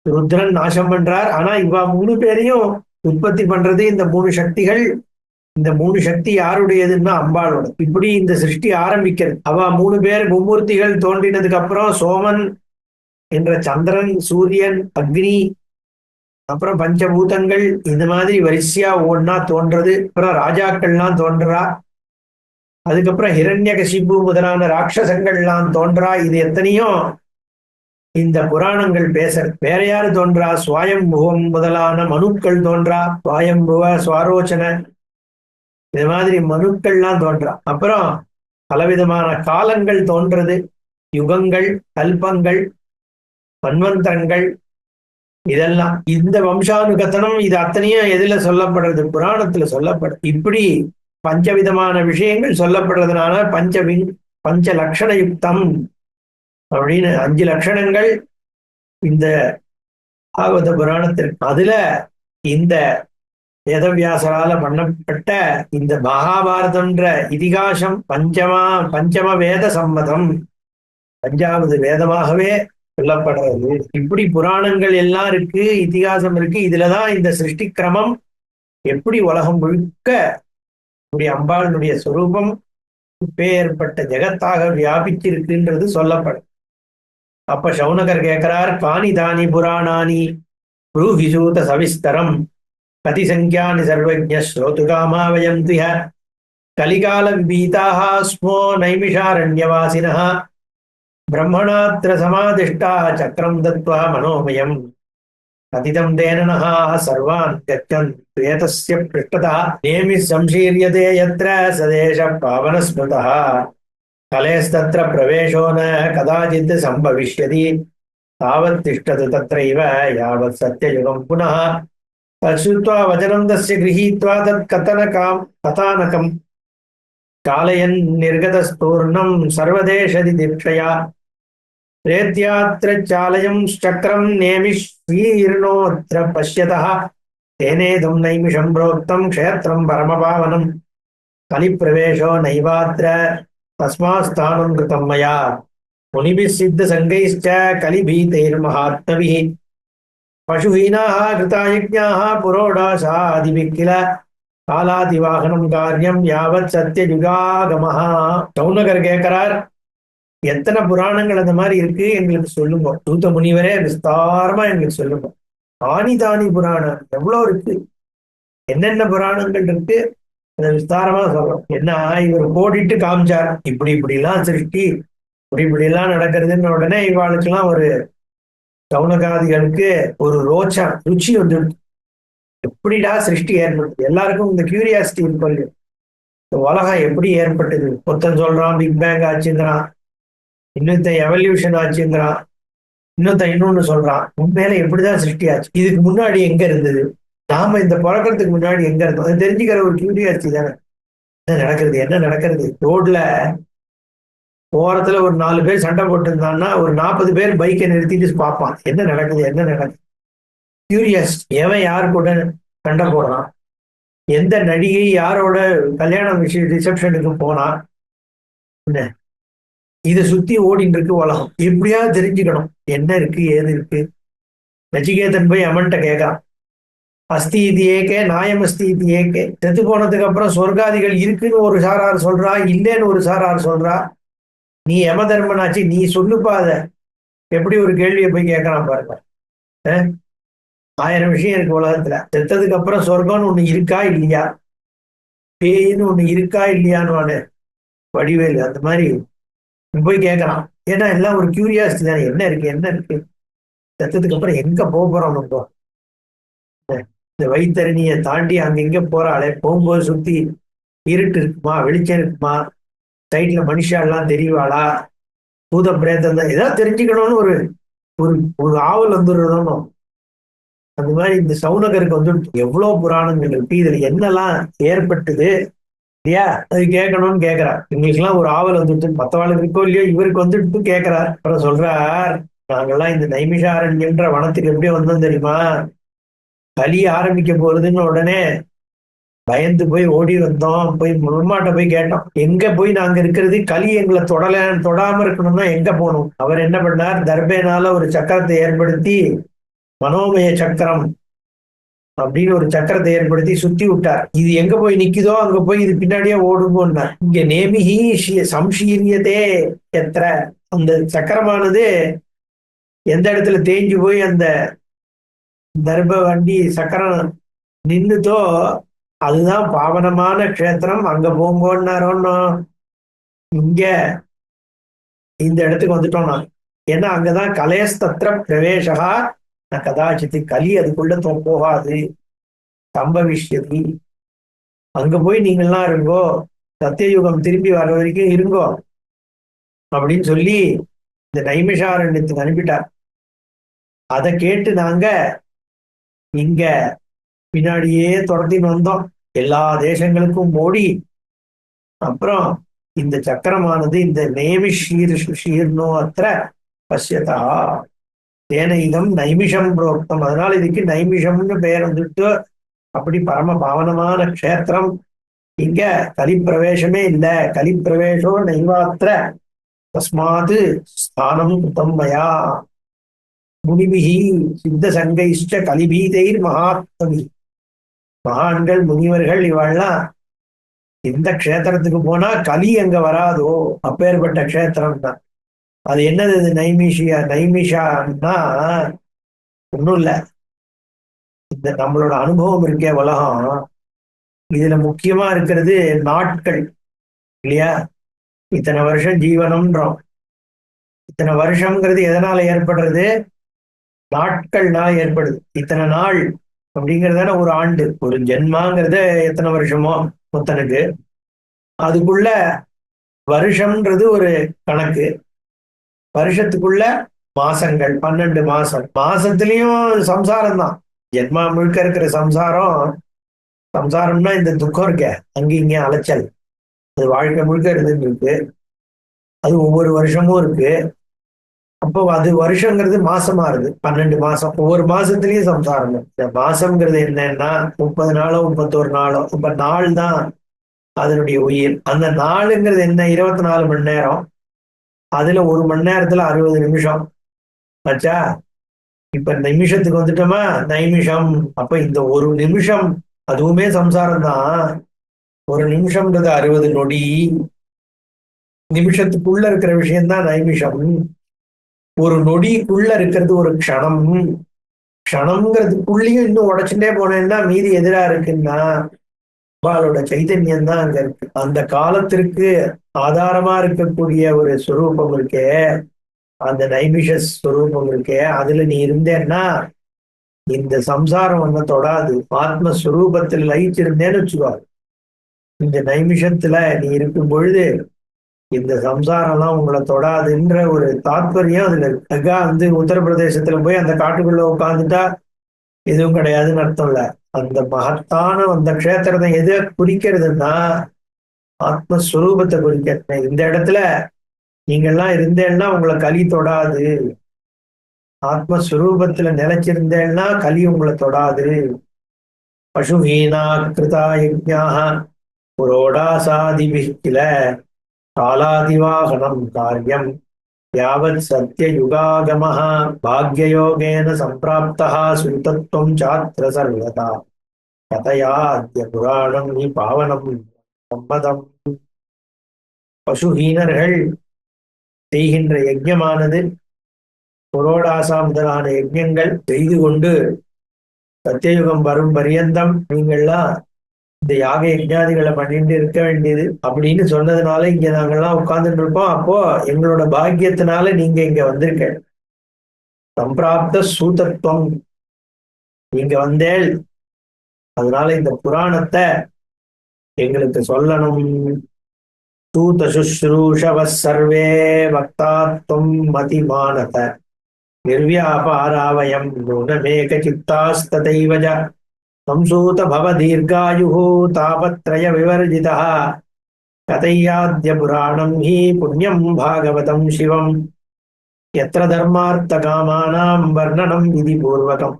Speaker 2: ருத்ரன் நாசம் பண்றார். ஆனா இவா 3 பேரையும் உற்பத்தி பண்றது இந்த 3 சக்திகள். இந்த 3 சக்தி யாருடையதுன்னா அம்பாளோட. இப்படி இந்த சிருஷ்டி ஆரம்பிக்கிறது. அவ 3 பேர் மும்மூர்த்திகள் தோன்றினதுக்கு அப்புறம் சோமன் என்ற சந்திரன், சூரியன், அக்னி, அப்புறம் பஞ்சபூதங்கள் இந்த மாதிரி வரிசையா ஒன்னா தோன்றது. அப்புறம் ராஜாக்கள்லாம் தோன்றா. அதுக்கப்புறம் ஹிரண்யகசிபு முதலான ராட்சசங்கள்லாம் தோன்றா. இது எத்தனையும் இந்த புராணங்கள் பேச. வேற யாரு தோன்றா? சுவாயம்புவம் முதலான மனுக்கள் தோன்றா. சுவாயம்புவ, சுவாரோச்சன இது மாதிரி மனுக்கள்லாம் தோன்றா. அப்புறம் பலவிதமான காலங்கள் தோன்றது. யுகங்கள், கல்பங்கள், மன்வந்தரங்கள் இதெல்லாம். இந்த வம்சானுகத்தனம் இது அத்தனையும் எதுல சொல்லப்படுறது? புராணத்துல சொல்லப்படுது. இப்படி பஞ்சவிதமான விஷயங்கள் சொல்லப்படுறதுனால பஞ்ச லட்சண யுக்தம் அப்படின்னு 5 லட்சணங்கள் இந்த பாகவத புராணத்திற்கு. அதுல இந்த வேதவியாசரால பண்ணப்பட்ட இந்த மகாபாரதம்ன்ற இதிகாசம் பஞ்சம வேத சம்மதம், 5வது வேதமாகவே சொல்லப்படுறது. இப்படி புராணங்கள் எல்லாம் இருக்கு, இதிகாசம் இருக்கு. இதுலதான் இந்த சிருஷ்டி கிரமம் எப்படி உலகம் முழுக்க இப்படி அம்பாளுடைய சொரூபம் இப்பேற்பட்ட ஜெகத்தாக வியாபிச்சிருக்குன்றது சொல்லப்படும். அப்ப சௌனகர் கேட்கிறார், காணி தானி புராணானி ப்ரூஹிசூத சவிஸ்தரம் கதி சங்கியானி சர்வஜ்ஞ ஸ்ரோதுகாமா வயம் திஹ கலிகால விபீதாக ஸ்மோ நைமிஷாரண்யவாசினः பிரம்மணாத்ர சமாதிஷ்டா சக்கரம் தத்வா மனோமயம் கதிதம் தேனனः சர்வான் கச்சன் ஏதஸ்ய பிருஷ்டதः நேமி சம்சீரியதே யத்ர சதேஷ பாவன ஸ்மிருதः கலேஸ்தத்ர பிரவேசோ ந கதாச்சித் சம்பவிஷ்யதி தாவத் திஷ்டது தத்ரைவ யாவத் சத்யயுகம் புனः தச்சுத்வா வச்சனம் தஸ்ய கிரஹீத்வா தத் கதானகம் காலயன் நிர்கதஸ்தூர்ணம் சர்வதேசதி தீட்சயா பிரேத்யாத்ர சாலயம் சக்கரம் நேமிஷ்வீர்ணோத்ர பஷ்யதः தேனேதம் நைமிஷம் புரோக்தம் க்ஷேத்ரம் பரமபாவனம் கலிப்பிரவேசோ நைவாத்ர தஸ்மாஸ்தானம் கிருதம் மயா முனிபிஸ் சித்த சங்கைஸ்ச கலிபீதைர்மஹாத்மபிः பசுஹீனாः கிருதாயஜ்ஞாः புரோடாசாதிபிக் கில காலாதிவாகனம் காரியம் யாவத் சத்யயுகாகமஹ. சௌனகர் கேட்கிறார், எத்தனை புராணங்கள் அந்த மாதிரி இருக்கு எங்களுக்கு சொல்லுங்க. சூத முனிவரே விஸ்தாரமா எங்களுக்கு சொல்லுங்க. ஆனிதானி புராணம் எவ்வளவு இருக்கு, என்னென்ன புராணங்கள் இருக்கு அதை விஸ்தாரமா சொல்றோம். என்ன இவர் போடிட்டு காமிச்சார், இப்படி இப்படிலாம் சிருஷ்டி இப்படி எல்லாம் நடக்கிறதுன்னு உடனே இவாளுக்கெல்லாம் ஒரு கவுனகாதிகளுக்கு ஒரு ருச்சி வந்து எப்படிடா சிருஷ்டி ஏற்பட்டது. எல்லாருக்கும் இந்த கியூரியாசிட்டி இருக்கும் இல்லையா, இந்த உலகம் எப்படி ஏற்பட்டது. ஒருத்தன் சொல்றான் பிக் பேங் ஆச்சுங்கிறான், இன்னொருத்தன் எவல்யூஷன் ஆச்சுங்கிறான், இன்னொன்னு சொல்றான் உண்மையில எப்படிதான் சிருஷ்டி ஆச்சு, இதுக்கு முன்னாடி எங்க இருந்தது, நாம இந்த பிறக்கிறதுக்கு முன்னாடி எங்க இருந்தோம், அதை தெரிஞ்சுக்கிற ஒரு கியூரியாசிட்டி தானே. என்ன நடக்கிறது ரோட்ல ஓரத்துல ஒரு 4 பேர் சண்டை போட்டு இருந்தான்னா ஒரு 40 பேர் பைக்கை நிறுத்திட்டு பார்ப்பான், என்ன நடக்குது. கியூரியஸ். எவன் யாரு கூட சண்டை போடுறான், எந்த நடிகை யாரோட கல்யாண ரிசப்ஷனுக்கு போனா, என்ன இதை சுத்தி ஓடிட்டு இருக்கு உலகம். எப்படியாவது தெரிஞ்சுக்கணும் என்ன இருக்கு ஏது இருக்கு. நச்சிகேதன் போய் அமன்ட்ட கேட்கான், அஸ்தி இது ஏகே நாயம் அஸ்தி இது ஏகே, செத்து போனதுக்கு அப்புறம் சொர்க்காதிகள் இருக்குன்னு ஒரு சாரார் சொல்றா, இல்லைன்னு ஒரு சாரார் சொல்றா, நீ யம தர்மனாச்சு நீ சொல்லுப்பா. அத எப்படி ஒரு கேள்வியை போய் கேட்கறான் பாருங்க. 1000 விஷயம் இருக்கு உலகத்துல. செத்ததுக்கு அப்புறம் சொர்க்கம்னு ஒண்ணு இருக்கா இல்லையா, பேயின்னு ஒண்ணு இருக்கா இல்லையான்னு வடிவேலு அந்த மாதிரி போய் கேட்கறான். ஏன்னா எல்லாம் ஒரு கியூரியாசிட்டி தானே, என்ன இருக்கு செத்ததுக்கு அப்புறம் எங்க போக போறோம் நம்ம. இந்த வைத்தரணியை தாண்டி அங்க இங்க போறாளே, போகும்போது சுத்தி இருட்டு இருக்குமா வெளிச்சம் இருக்குமா, சைட்ல மனுஷாலாம் தெரியவாளா, பூத பிரேதம் தான், ஏதாவது தெரிஞ்சுக்கணும்னு ஒரு ஒரு ஒரு ஆவல் வந்துடுறோம். அந்த மாதிரி இந்த சவுனகருக்கு வந்து எவ்வளவு புராணங்கள் இருக்கு, இதுல என்னெல்லாம் ஏற்பட்டது இல்லையா, அது கேட்கணும்னு கேட்கிறார். எங்களுக்கு எல்லாம் ஒரு ஆவல் வந்துட்டு, மற்றவாளுக்கு இருக்கோ இல்லையோ இவருக்கு வந்துட்டு கேட்கிறார். அப்புறம் சொல்றார், நாங்கெல்லாம் இந்த நைமிஷாரண்யன்ற வனத்துக்கு எப்படி வந்தோம் தெரியுமா, கலி ஆரம்பிக்க போறதுன்னு உடனே பயந்து போய் ஓடி வந்தோம். போய் முன்மாட்ட போய் கேட்டோம், எங்க போய் நாங்க இருக்கிறது, களி எங்களை தொடாம இருக்கணும்னா எங்க போகணும். அவர் என்ன பண்ணார், தர்பேனால ஒரு சக்கரத்தை ஏற்படுத்தி, மனோமய சக்கரம் அப்படின்னு ஒரு சக்கரத்தை ஏற்படுத்தி சுத்தி விட்டார். இது எங்க போய் நிக்குதோ அங்க போய் இது பின்னாடியே ஓடுங்கன்னார். இங்க நேமிஹி சம்ஷீரியதே எத்திர, அந்த சக்கரமானது எந்த இடத்துல தேஞ்சு போய் அந்த தர்ப வண்டி சக்கரம் நின்றுதோ அதுதான் பாவனமான க்ஷேத்திரம், அங்க போங்கன்னாரோன்னு. இங்க இந்த இடத்துக்கு வந்துட்டோம் நான், ஏன்னா அங்கதான் கலேஸ்தத்திர பிரவேசகா கதாச்சித்து, கலி அதுக்குள்ள போகாது, சம்பவிஷ்யதி. அங்க போய் நீங்கள்லாம் இருங்கோ, சத்தியயுகம் திரும்பி வர்ற வரைக்கும் இருங்கோ அப்படின்னு சொல்லி இந்த நைமிஷாரண்யத்துக்கு அனுப்பிட்டார். அதை கேட்டு நாங்க இங்க பின்னாடியே துரத்தின்னு வந்தோம், எல்லா தேசங்களுக்கும் ஓடி. அப்புறம் இந்த சக்கரமானது இந்த நேமிஷீர்னோ அத்திர பசியதா தேன இதம் நைமிஷம் புரோக்தம், அதனால இதுக்கு நைமிஷம்னு பெயர் வந்துட்டு. அப்படி பரம பாவனமான க்ஷேத்திரம், இங்க கலிப்பிரவேசமே இல்லை, கலிப்பிரவேசோ நைவாத்திர தஸ்மாது ஸ்தானம் கிருதம் மயா முனிபிஹி சித்த சங்கைஷ்ட கலிபீதைர் மகாத்மி. மகான்கள் முனிவர்கள் இவெல்லாம் இந்த க்ஷேத்திரத்துக்கு போனா கலி அங்க வராதோ, அப்பேற்பட்ட க்ஷேத்திரம் தான். அது என்னது, நைமிஷான்னா ஒன்றும் இல்லை, இந்த நம்மளோட அனுபவம் இருக்கே உலகம், இதுல முக்கியமா இருக்கிறது நாட்கள் இல்லையா. இத்தனை வருஷம் ஜீவனம்ன்றோம், இத்தனை வருஷம்ங்கிறது எதனால ஏற்படுறது, நாட்கள்னால ஏற்படுது. இத்தனை நாள் அப்படிங்கிறதான ஒரு ஆண்டு, ஒரு ஜென்மாங்கிறது எத்தனை வருஷமோ ஒருத்தனுக்கு, அதுக்குள்ள வருஷம்ன்றது ஒரு கணக்கு, வருஷத்துக்குள்ள மாசங்கள் 12 மாசம், மாசத்துலயும் சம்சாரம் தான். ஜென்மா முழுக்க இருக்கிற சம்சாரம்னா இந்த துக்கம் இருக்க அங்க இங்க அலைச்சல், அது வாழ்க்கை முழுக்க இருந்துட்டு இருக்கு, அது ஒவ்வொரு வருஷமும் இருக்கு. அப்போ அது வருஷங்கிறது மாசமா இருக்கு, 12 மாசம், ஒவ்வொரு மாசத்துலயும் சம்சாரம். இந்த மாசம்ங்கிறது என்னன்னா 30 நாளோ 31 நாளோ, இப்ப நாள் தான் அதனுடைய உயிர். அந்த நாளுங்கிறது என்ன, 24 மணி நேரம், அதுல 1 மணி நேரத்துல 60 நிமிஷம் ஆச்சா. இப்ப நிமிஷத்துக்கு வந்துட்டோமா, நைமிஷம். அப்ப இந்த ஒரு நிமிஷம் அதுவுமே சம்சாரம் தான். ஒரு நிமிஷம்ன்றது 60 நொடி, நிமிஷத்துக்குள்ள இருக்கிற விஷயம்தான் நைமிஷம். ஒரு நொடிக்குள்ள இருக்கிறது ஒரு க்ஷணம், க்ஷணம்ங்கிறதுக்குள்ளேயும் இன்னும் உடைச்சுட்டே போனேன்னா மீதி எதிரா இருக்குன்னா அம்பாளோட சைதன்யம் தான் அங்க இருக்கு. அந்த காலத்திற்கு ஆதாரமா இருக்கக்கூடிய ஒரு ஸ்வரூபம் இருக்கே, அந்த நைமிஷ ஸ்வரூபம் இருக்கே, அதுல நீ இருந்தேன்னா இந்த சம்சாரம் ஒன்ன தொடாது. ஆத்மஸ்வரூபத்தில் லயிச்சிருந்தேன்னு வச்சுக்கோ, இந்த நைமிஷத்துல நீ இருக்கும் பொழுது இந்த சம்சாரம்லாம் உங்களை தொடாதுன்ற ஒரு தாத்பரியம் அதுல இருக்கு. அதுக்காக உத்தரப்பிரதேசத்துல போய் அந்த காட்டுக்குள்ள உட்காந்துட்டா எதுவும் கிடையாதுன்னு அர்த்தம் இல்ல. அந்த மகத்தான அந்த க்ஷேத்திரத்தை எதை குறிக்கிறதுன்னா ஆத்மஸ்வரூபத்தை குறிக்கிறது. இந்த இடத்துல நீங்கள்லாம் இருந்தேன்னா உங்களை கலி தொடாது. ஆத்மஸ்வரூபத்துல நிலைச்சிருந்தேன்னா கலி உங்களை தொடாது. பசுஹீனா கிருதா யஜ்ஞாஹ புரோடாசாதிபிஹ் கில காலாதிவாகனம் காரியம் யாவத் சத்ய யுகாகமஹ பாக்யயோகேன சம்பிராப்தா சுத்தத்வம் சாத்ர சர்வதா கதையா அத்ய புராணம் நீ பாவனம் சம்மதம். பசுஹீனர்கள் செய்கின்ற யஜ்ஞமானது புரோடாசா முதலான யஜ்ஞங்கள் செய்து கொண்டு சத்தியயுகம் வரும் பரியந்தம் நீங்கள்லாம் இந்த யாக யஜ்ஞாதிகளை பண்ணிட்டு இருக்க வேண்டியது அப்படின்னு சொன்னதுனால இங்க நாங்கள்லாம் உட்கார்ந்துட்டு இருப்போம். அப்போ எங்களோட பாக்கியத்தினால நீங்க இங்க வந்திருக்க. சம்பிராப்த சூதத்துவம், நீங்க வந்தேள், அதனால இந்த புராணத்தை எங்களுக்கு சொல்லணும். சூத சுஷ்ரூஷவ சர்வே பக்தாத்வம் மதிமானத நிர்வியாபாராவயம் நூனமேக சித்தாஸ்ததைவஜ சம்சூத பவ தீர்காயுः தாபத்ரய விவர்ஜிதः கதையாத்ய புராணம் ஹி புண்ணியம் பாகவதம் சிவம் யத்ர தர்மார்த்த காமானாம் வர்ணனம் விதி பூர்வகம்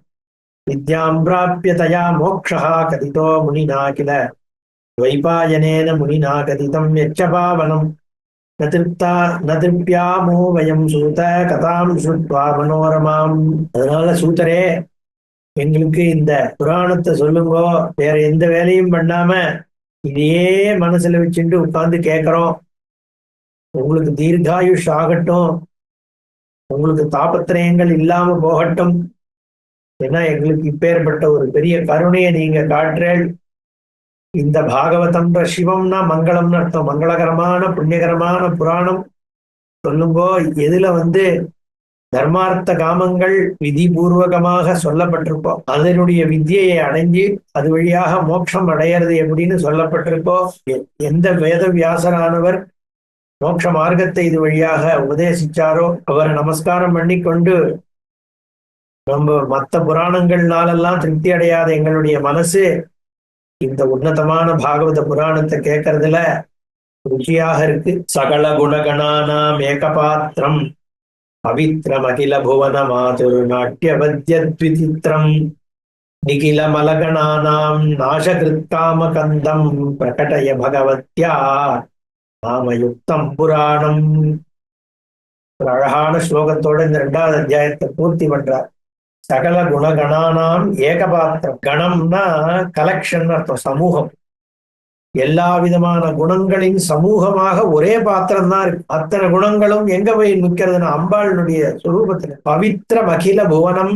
Speaker 2: வித்யாம் பிராப்ய தயா மோக்ஷः கதிதோ முனினா கில துவைபாயனேன முனினா கதிதம் யச்ச பாவனம் ந திருப்தியாமோ வயம் சூத கதாம் ஸ்ருத்வா மனோரமாம். அதனால சூதரே, எங்களுக்கு இந்த புராணத்தை சொல்லுங்கோ. வேற எந்த வேலையும் பண்ணாம இதையே மனசுல வச்சுட்டு உட்கார்ந்து கேட்கிறோம். உங்களுக்கு தீர்காயுஷ் ஆகட்டும், உங்களுக்கு தாபத்திரயங்கள் இல்லாம போகட்டும். ஏன்னா எங்களுக்கு இப்பேற்பட்ட ஒரு பெரிய கருணையை நீங்க காட்டுறேள். இந்த பாகவதம்ன்ற சிவம்னா மங்களம்னு அர்த்தம். மங்களகரமான புண்ணியகரமான புராணம் சொல்லுங்கோ. எதுல தர்மார்த்த காமங்கள் விதிபூர்வகமாக சொல்லப்பட்டிருக்கோ, அதனுடைய வித்தியை அடைஞ்சு அது வழியாக மோட்சம் அடையிறது எப்படின்னு சொல்லப்பட்டிருக்கோ, எந்த வேத வியாசரானவர் மோட்ச மார்க்கத்தை இது வழியாக உபதேசிச்சாரோ அவரை நமஸ்காரம் பண்ணி கொண்டு நம்ம மற்ற புராணங்கள்னாலெல்லாம் திருப்தி அடையாத எங்களுடைய மனசு இந்த உன்னதமான பாகவத புராணத்தை கேட்கறதுல ருச்சியாக இருக்கு. சகல குணகணானாம் ஏகபாத்திரம் பவித்ரம் அகில புவன மாதுர் நாட்டியவத்யத்விசித்திரம் நிகில மலகணானாம் நாசகிருத்காம கந்தம் பிரகடய பகவத்யா நாமயுக்தம் புராணம். ஒரு அழகான ஸ்லோகத்தோட இந்த 2வது அத்தியாயத்தை பூர்த்தி பண்றார். சகல குணகணானாம் ஏகபாத்திரம். கணம்னா கலெக்ஷன் அர்த்தம், சமூகம். எல்லா விதமான குணங்களின் சமூகமாக ஒரே பாத்திரம் தான் இருக்கு. அத்தனை குணங்களும் எங்க போய் நிற்கிறதுனா அம்பாளுடைய சுரூபத்துல. பவித்ரம் அகில புவனம்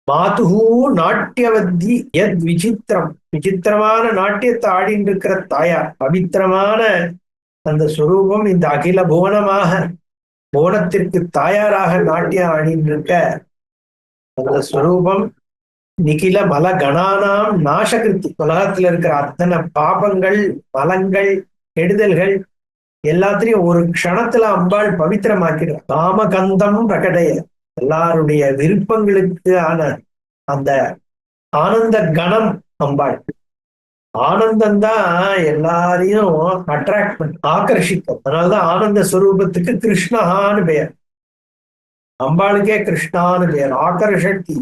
Speaker 2: மாதுஹூ நாட்டியவத்தி எத் விசித்திரம். விசித்திரமான நாட்டியத்தை ஆடின்னு இருக்கிற தாயார். பவித்திரமான அந்த சுரூபம் இந்த அகில புவனமாக, புவனத்திற்கு தாயாராக நாட்டியம் ஆடின்னு இருக்க அந்த ஸ்வரூபம் நிகில மல கணானாம் நாசகிருத்தி. உலகத்துல இருக்கிற அத்தனை பாபங்கள், மலங்கள், கெடுதல்கள் எல்லாத்திலையும் ஒரு க்ஷணத்துல அம்பாள் பவித்திரமாக்கிடுற. காமகந்தம் பிரகடைய, எல்லாருடைய விருப்பங்களுக்கு ஆன அந்த ஆனந்த கணம் அம்பாள். ஆனந்தம் தான் எல்லாரையும் அட்ராக்ட் பண்ண, ஆகர்ஷிக்கும். அதனாலதான் ஆனந்த ஸ்வரூபத்துக்கு கிருஷ்ணஹான்னு பெயர். அம்பாளுக்கே கிருஷ்ணான்னு பெயர். ஆகர்ஷக்தி.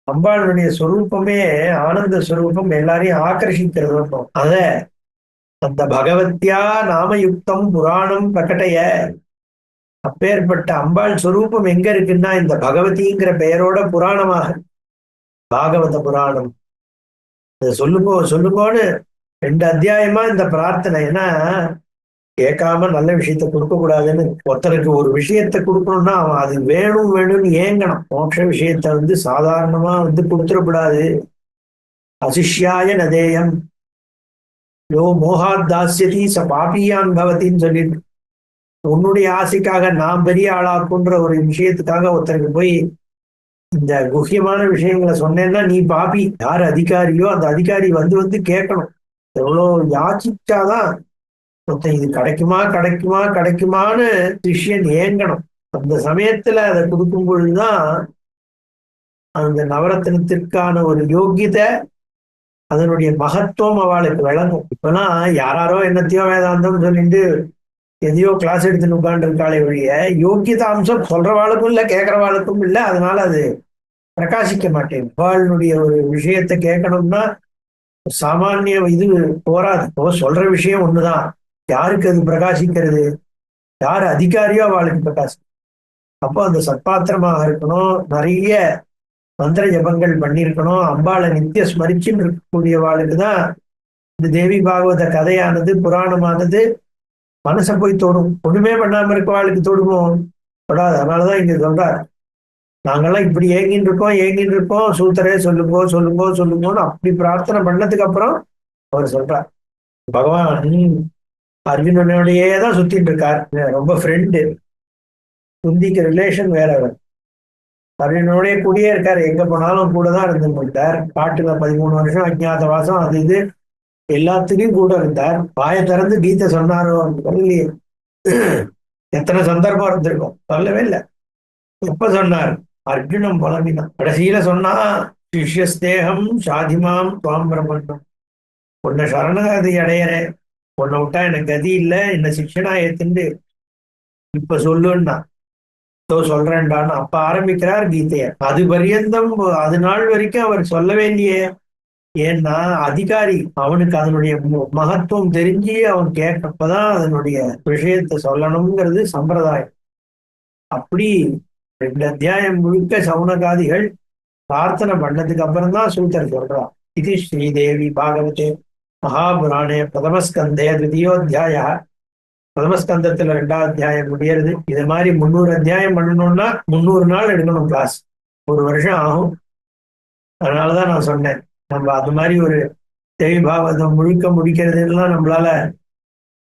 Speaker 2: அம்பாளுடைய ஸ்வரூபமே ஆனந்த ஸ்வரூபம், எல்லாரையும் ஆகர்ஷிக்கிறது. அத அந்த பகவத்யா நாமயுக்தம் புராணம் பிரகடைய. அப்பேற்பட்ட அம்பாள் ஸ்வரூபம் எங்க இருக்குன்னா இந்த பகவதிங்கிற பெயரோட புராணமாக பாகவத புராணம். சொல்லுங்கோ சொல்லுங்கோன்னு 2 அத்தியாயமா இந்த பிரார்த்தனை. ஏன்னா கேட்காம நல்ல விஷயத்த கொடுக்க கூடாதுன்னு. ஒருத்தருக்கு ஒரு விஷயத்த கொடுக்கணும்னா அவன் அது வேணும் வேணும்னு ஏங்கணும். மோட்ச விஷயத்த சாதாரணமா கொடுத்துடக்கூடாது. அசிஷ்யாய நதேயம். யோ மோகாத் தாஸ்யதி ச பாபியான் பவதின்னு சொல்லிட்டு உன்னுடைய ஆசைக்காக நான் பெரிய ஆளாக்குன்ற ஒரு விஷயத்துக்காக ஒருத்தருக்கு போய் இந்த குஹ்யமான விஷயங்களை சொன்னேன்னா நீ பாபி. யார் அதிகாரியோ அந்த அதிகாரி வந்து வந்து கேட்கணும். எவ்வளோ யாச்சிச்சாதான் ஒருத்தன் இது கிடைக்குமா கிடைக்குமா கிடைக்குமான்னு சிஷ்யன் ஏங்கணும். அந்த சமயத்துல அதை கொடுக்கும் பொழுதுதான் அந்த நவரத்னத்திற்கான ஒரு யோகியதை, அதனுடைய மகத்துவம் அவளுக்கு விளங்கும். இப்பெல்லாம் யாராரோ என்னத்தையோ வேதாந்தம் சொல்லிட்டு எதையோ கிளாஸ் எடுத்துன்னு உட்கார்ந்து இருக்காளே ஒழிய யோக்கியதா அம்சம் சொல்றவாளுக்கும் இல்லை கேட்கறவாளுக்கும் இல்லை. அதனால அது பிரகாசிக்க மாட்டேன். அவளுடைய ஒரு விஷயத்தை கேட்கணும்னா சாமானிய இது போராது. சொல்ற விஷயம் ஒண்ணுதான். யாருக்கு அது பிரகாசிக்கிறது? யார் அதிகாரியோ அவளுக்கு பிரகாசிக்கும். அப்போ அந்த சத்பாத்திரமாக இருக்கணும், நிறைய மந்திர ஜபங்கள் பண்ணியிருக்கணும், அம்பாளை நித்திய ஸ்மரிச்சுன்னு இருக்கக்கூடியவாளுக்கு தான் இந்த தேவி பாகவத கதையானது புராணமானது மனசை போய் தொடும். ஒண்ணுமே பண்ணாம இருக்கவாளுக்கு தொடுமோ? தொடாது. அதனாலதான் இங்க சொல்றார், நாங்கெல்லாம் இப்படி ஏங்கின்னு இருக்கோம், சூத்தரே சொல்லுங்கோ சொல்லுங்கோ சொல்லுங்கோன்னு அப்படி பிரார்த்தனை பண்ணதுக்கு அப்புறம் அவர் சொல்றார், பகவான் அர்ஜுனனோடையே தான் சுத்திட்டு இருக்கார். ரொம்ப ஃப்ரெண்டு, குந்திக்கு ரிலேஷன் வேற. அவர் அர்ஜுனோடய கூடயே இருக்காரு, எங்க போனாலும் கூட தான் இருந்துட்டார். காட்டுல 13 வருஷம் அஜ்ஞாத வாசம், அது இது எல்லாத்துக்கும் கூட இருந்தார். வாயை திறந்து கீதை சொன்னாரோ சொல்லலையே. எத்தனை சந்தர்ப்பம் இருந்திருக்கும், சொல்லவே இல்லை. எப்ப சொன்னார்? அர்ஜுனம் பலமினா கடைசியில சொன்னா, சிஷ்யஸ்தேகம் சாதிமாம் துவாம் பிரம்மண்டம். உன்னை சரணகதி அடையறேன், உன்னை விட்டா எனக்கு கதி இல்லை, என்ன சிக்ஷனா ஏத்துண்டு இப்ப சொல்லுன்னா சொல்றேன்டான்னு அப்ப ஆரம்பிக்கிறார் கீதைய. அது பரியந்தம் அது நாள் வரைக்கும் அவர் சொல்ல வேண்டிய, ஏன்னா அதிகாரி அவனுக்கு அதனுடைய மகத்துவம் தெரிஞ்சு அவன் கேட்கப்பதான் அதனுடைய விஷயத்தை சொல்லணுங்கிறது சம்பிரதாயம். அப்படி 2 அத்தியாயம் முழுக்க சவுனகாதிகள் பிரார்த்தனை பண்ணதுக்கு அப்புறம் தான் சூத்தர் சொல்றான். இது ஸ்ரீதேவி பாகவதே மகாபுராணே பிரதமஸ்கந்தே த்விதீயோத்தியாய. பிரதமஸ்கந்தத்துல 2ஆவது அத்தியாயம் முடியறது. இது மாதிரி 300 அத்தியாயம் பண்ணணும்னா 300 நாள் எடுக்கணும் கிளாஸ், 1 வருஷம் ஆகும். அதனாலதான் நான் சொன்னேன், நம்ம அது மாதிரி ஒரு தேவி பாகவதம் முழுக்க முடிக்கிறதுலாம் நம்மளால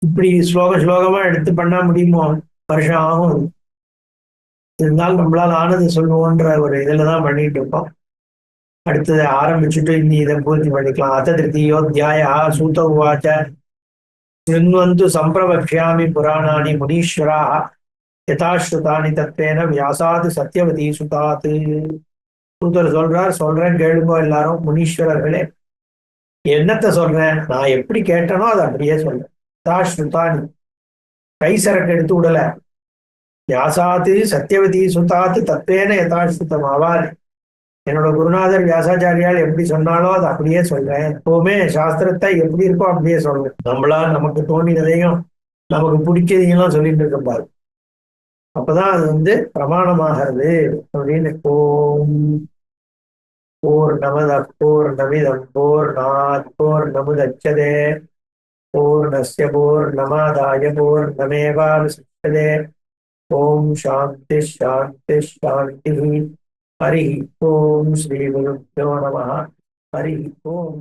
Speaker 2: இப்படி ஸ்லோகமா எடுத்து பண்ண முடியுமோ? வருஷம் ஆகும். இருந்தாலும் நம்மளால ஆனது சொல்லுவோன்ற ஒரு இதுலதான் பண்ணிட்டு இருக்கோம். அடுத்ததை ஆரம்பிச்சுட்டு இன்னி இதை பூர்த்தி பண்ணிக்கலாம். அத திருத்தீயோத்தியாய சூத உவாச்ச சின்வந்து சம்பிரவக்ஷ்யாமி புராணானி முனீஸ்வராः யதாஸ்ருதானி தத்வேன வியாசாது சத்யவதி சுதாத்து. சூதர் சொல்றேன் கேளுங்கோ எல்லாரும், முனீஸ்வரர்களே. என்னத்தை சொல்றேன்? நான் எப்படி கேட்டனோ அதை அப்படியே சொல்றேன். யதாஸ்ருதானி, கை சரக்கு எடுத்து விடல. வியாசாத்து சத்யவதி சுதாத்து தத்வேன யதாஸ்ருதம் ஆவார். என்னோட குருநாதர் வியாசாச்சாரியால் எப்படி சொன்னாலோ அதை அப்படியே சொல்றேன். எப்பவுமே சாஸ்திரத்தை எப்படி இருக்கோ அப்படியே சொல்றேன். நம்மளா நமக்கு தோணினதையும் நமக்கு பிடிச்சதையும் சொல்லிட்டு இருக்க பாரு, அப்பதான் அது பிரமாணமாகிறது அப்படின்னு. ஓம் பூர்ணமத பூர்ணமிதம் பூர்ணாத் பூர்ணமுதச்யதே பூர்ணஸ்ய பூர்ணமாதாய பூர்ணமேவாவசிஷ்யதே. ஓம் சாந்தி சாந்தி சாந்தி. हरि ओम श्री गुरुभ्यो नमः. हरि ओम.